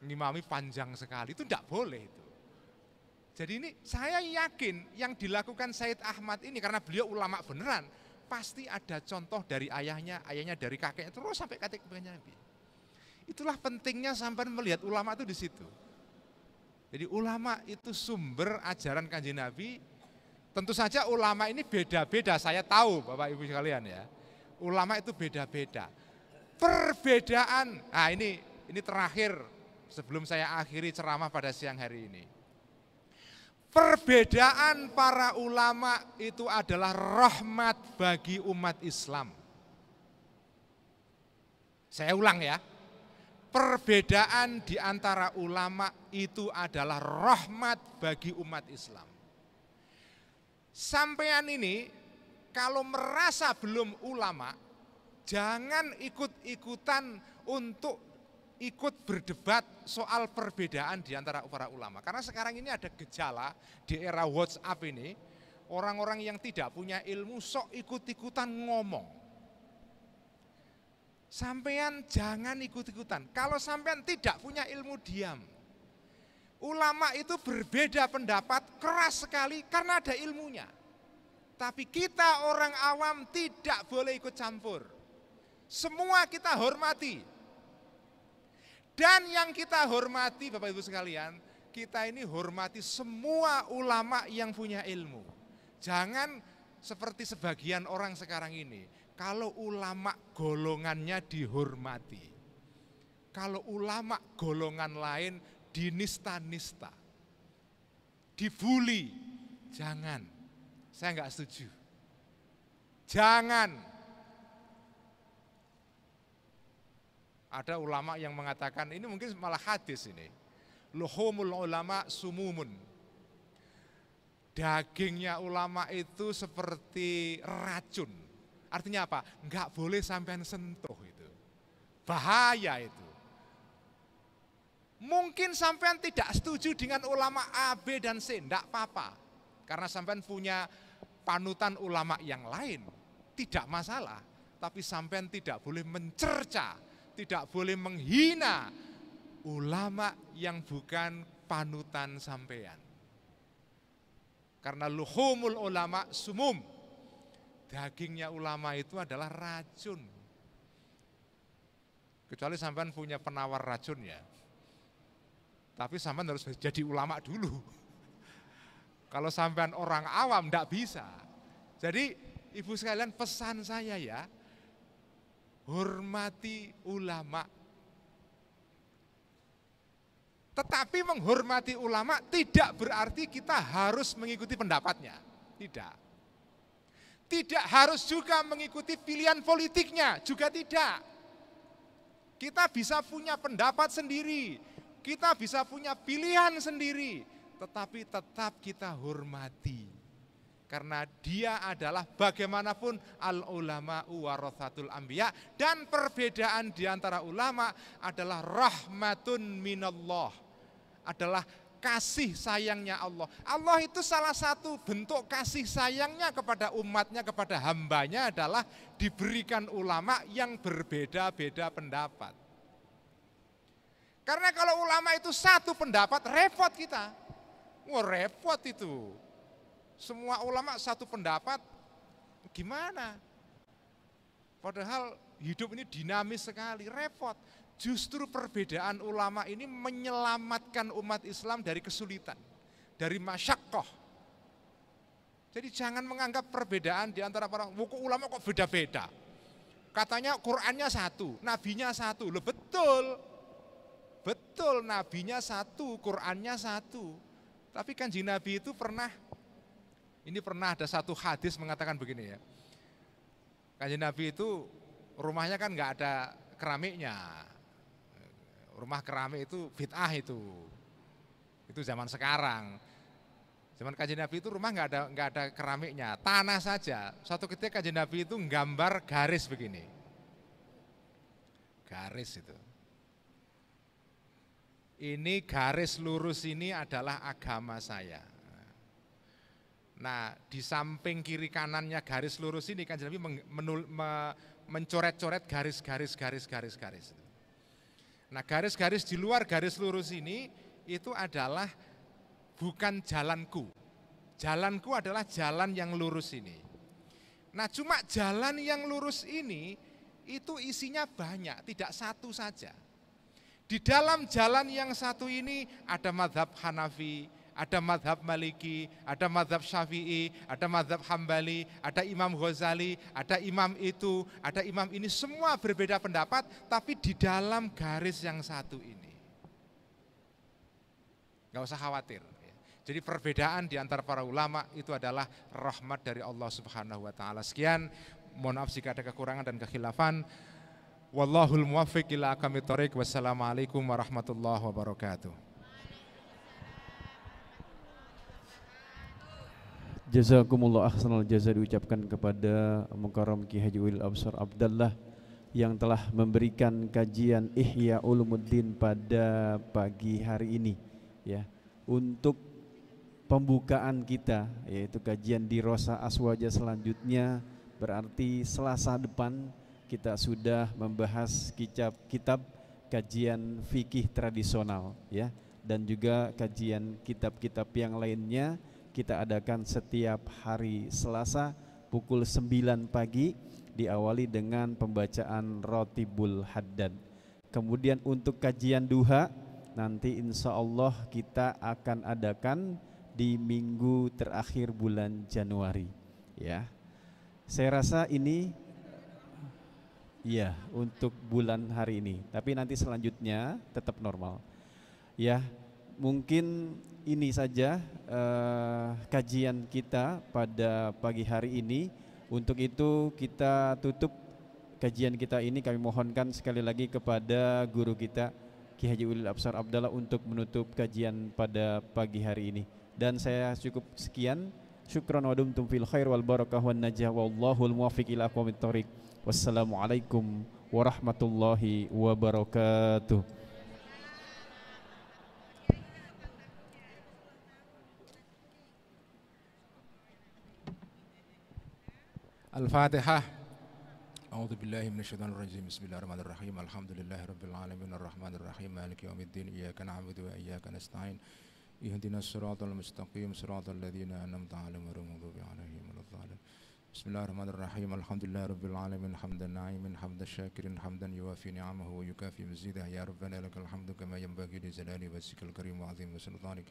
ngimami panjang sekali. Itu tidak boleh itu. Jadi ini saya yakin yang dilakukan Sayyid Ahmad ini karena beliau ulama beneran. Pasti ada contoh dari ayahnya, ayahnya dari kakeknya, terus sampai kakek Nabi. Itulah pentingnya sampai melihat ulama itu di situ. Jadi ulama itu sumber ajaran kanjeng Nabi. Tentu saja ulama ini beda-beda, saya tahu Bapak Ibu sekalian ya. Ulama itu beda-beda. Perbedaan, nah ini terakhir sebelum saya akhiri ceramah pada siang hari ini. Perbedaan para ulama itu adalah rahmat bagi umat Islam. Saya ulang ya. Perbedaan di antara ulama itu adalah rahmat bagi umat Islam. Sampean ini kalau merasa belum ulama, jangan ikut-ikutan untuk ikut berdebat soal perbedaan di antara para ulama. Karena sekarang ini ada gejala di era WhatsApp ini, orang-orang yang tidak punya ilmu sok ikut-ikutan ngomong. Sampean jangan ikut-ikutan. Kalau sampean tidak punya ilmu, diam. Ulama itu berbeda pendapat keras sekali karena ada ilmunya. Tapi kita orang awam tidak boleh ikut campur. Semua kita hormati. Dan yang kita hormati Bapak Ibu sekalian, kita ini hormati semua ulama yang punya ilmu. Jangan seperti sebagian orang sekarang ini. Kalau ulama golongannya dihormati, kalau ulama golongan lain dinista-nista, dibully, jangan. Saya enggak setuju. Jangan. Ada ulama yang mengatakan, ini mungkin malah hadis ini, luhumul ulama sumumun. Dagingnya ulama itu seperti racun. Artinya apa? Enggak boleh sampean sentuh itu. Bahaya itu. Mungkin sampean tidak setuju dengan ulama A, B, dan C, enggak apa-apa. Karena sampean punya panutan ulama yang lain, tidak masalah. Tapi sampean tidak boleh mencerca, tidak boleh menghina ulama yang bukan panutan sampean. Karena luhumul ulama sumum. Dagingnya ulama itu adalah racun. Kecuali sampean punya penawar racun ya. Tapi sampean harus jadi ulama dulu. Kalau sampean orang awam enggak bisa. Jadi ibu sekalian pesan saya ya, hormati ulama. Tetapi menghormati ulama tidak berarti kita harus mengikuti pendapatnya. Tidak. Tidak harus juga mengikuti pilihan politiknya, juga tidak. Kita bisa punya pendapat sendiri, kita bisa punya pilihan sendiri, tetapi tetap kita hormati. Karena dia adalah bagaimanapun al-ulama warathatul anbiya, dan perbedaan di antara ulama adalah rahmatun minallah, adalah kasih sayangnya Allah. Allah itu salah satu bentuk kasih sayangnya kepada umatnya, kepada hambanya adalah diberikan ulama yang berbeda-beda pendapat. Karena kalau ulama itu satu pendapat, repot kita. Wah, repot itu. Semua ulama satu pendapat, gimana? Padahal hidup ini dinamis sekali, repot. Justru perbedaan ulama ini menyelamatkan umat Islam dari kesulitan, dari masyaqqah. Jadi jangan menganggap perbedaan di antara para ulama kok beda-beda. Katanya Qur'annya satu, nabinya satu. Loh betul. Betul, nabinya satu, Qur'annya satu. Tapi Kanjeng Nabi itu pernah ada satu hadis mengatakan begini ya. Kanjeng Nabi itu rumahnya kan nggak ada keramiknya. Rumah keramik itu bid'ah itu. Itu zaman sekarang. Zaman Kanjeng Nabi itu rumah nggak ada keramiknya, tanah saja. Suatu ketika Kanjeng Nabi itu nggambar garis begini. Garis itu. Ini garis lurus ini adalah agama saya. Nah, di samping kiri kanannya garis lurus ini Kanjeng Nabi mencoret-coret garis-garis. Nah, garis-garis di luar garis lurus ini itu adalah bukan jalanku. Jalanku adalah jalan yang lurus ini. Nah, cuma jalan yang lurus ini itu isinya banyak, tidak satu saja. Di dalam jalan yang satu ini ada mazhab Hanafi, ada mazhab Maliki, ada mazhab Syafi'i, ada mazhab Hambali, ada Imam Ghazali, ada imam itu, ada imam ini, semua berbeda pendapat, tapi di dalam garis yang satu ini. Gak usah khawatir. Jadi perbedaan di antara para ulama itu adalah rahmat dari Allah Subhanahu wa taala. Sekian, mohon maaf jika ada kekurangan dan kekhilafan. Wallahul muwaffiq ila aqwamit thoriq. Wassalamualaikum warahmatullahi wabarakatuh. Jazakumullah ahsanal jaza diucapkan kepada Mukarram Ki Haji Ulil Absar Abdallah yang telah memberikan kajian Ihya Ulumuddin pada pagi hari ini ya, untuk pembukaan kita, yaitu kajian di Rosa Aswaja selanjutnya. Berarti Selasa depan kita sudah membahas kitab kajian fikih tradisional ya, dan juga kajian kitab-kitab yang lainnya kita adakan setiap hari Selasa pukul 9 pagi, diawali dengan pembacaan Rotibul Haddad. Kemudian untuk kajian duha nanti insya Allah kita akan adakan di minggu terakhir bulan Januari ya. Saya rasa ini ya untuk bulan hari ini, tapi nanti selanjutnya tetap normal ya. Mungkin ini saja kajian kita pada pagi hari ini. Untuk itu kita tutup kajian kita ini. Kami mohonkan sekali lagi kepada guru kita Ki Haji Ulil Absar Abdallah untuk menutup kajian pada pagi hari ini. Dan saya cukup sekian. Syukran wa dumtum fil khair wal barakah wan najah wallahul muwaffiq ila aqwamit thoriq. Wassalamualaikum warahmatullahi wabarakatuh. Al-Fatihah. A'udzu billahi minasyaitonir rajim. Bismillahirrahmanirrahim. Alhamdulillahirabbil alamin arrahmanir rahim maliki yaumiddin. Iyyaka na'budu wa iyyaka nasta'in. Ihdinas siratal mustaqim siratal ladzina an'amta 'alaihim ghairil maghdubi 'alaihim waladdallin. Bismillahirrahmanirrahim. Alhamdulillahirabbil alamin hamdan na'iman hamdan syakirin hamdan yuwafi ni'amahu wa yukafi mazidah. Ya rabbana lakal hamdu kama yanbaghi li jalali wajhikal karim wa 'azimi sultanik.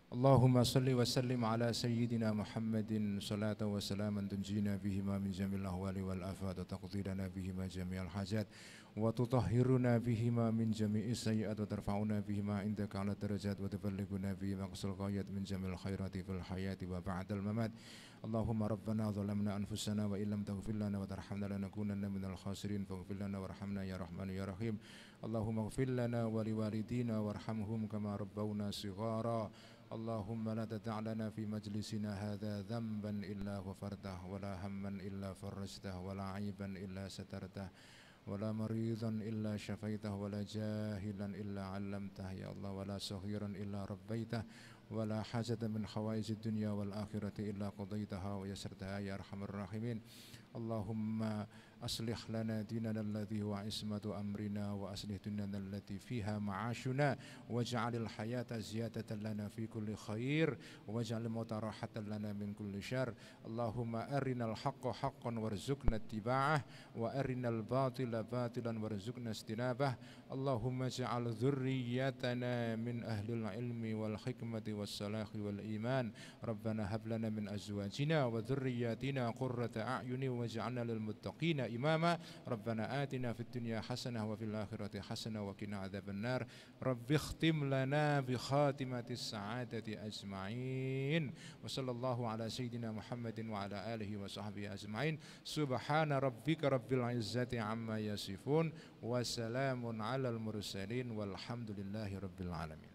Allahumma salli wa sallim ala sayyidina Muhammadin salatan wa salaman tunjina bihima min jamil ahwali wal afat wa taqdirana bihima jami'al hajat wa tutahhiruna bihima min jami'i sayyi'at wa tarfa'una bihima indaka ala darajat wa tuballighuna bihima aqsal ghayat min jamil khairati fil hayati wa ba'dal mamat. Allahumma rabbana zalamna anfusana wa illam taghfir lana wa tarhamna lanakunanna minal khasirin faghfir lana warhamna ya rahman ya rahim. Allahumma ighfir lana wa liwalidina warhamhum kama rabbawna shighara. Allahumma la tada' lana fi majlisina hadha dhanban illa ghafartah wa la hamman illa farajtah wa la 'aiban illa satartah wa la maridan illa syafaitah wa la jahilan illa 'allamtah ya Allah wa la saghiran illa rabbaitah wa la hajatan min hawaijid dunya wal akhirati illa qadaitaha wa yassartaha ya arhamar rahimin. Allahumma أصلح لنا ديننا الذي هو عصمة أمرنا وأصلح دنيانا التي فيها معاشنا واجعل الحياة زيادة لنا في كل خير واجعل الموت راحة لنا من كل شر اللهم أرنا الحق حقا وارزقنا اتباعه وأرنا الباطل باطلا وارزقنا اجتنابه اللهم اجعل ذريتنا من أهل العلم والحكمة والصلاح والإيمان ربنا هب لنا من أزواجنا وذرياتنا قرة أعين واجعلنا للمتقين إماما ربنا آتنا في الدنيا حسنة وفي الآخرة حسنة وقنا عذاب النار رب اختم لنا بخاتمة السعادة أجمعين وصلى الله على سيدنا محمد وعلى آله وصحبه أجمعين سبحان ربك رب العزة عما يصفون وسلام على المرسلين والحمد لله رب العالمين.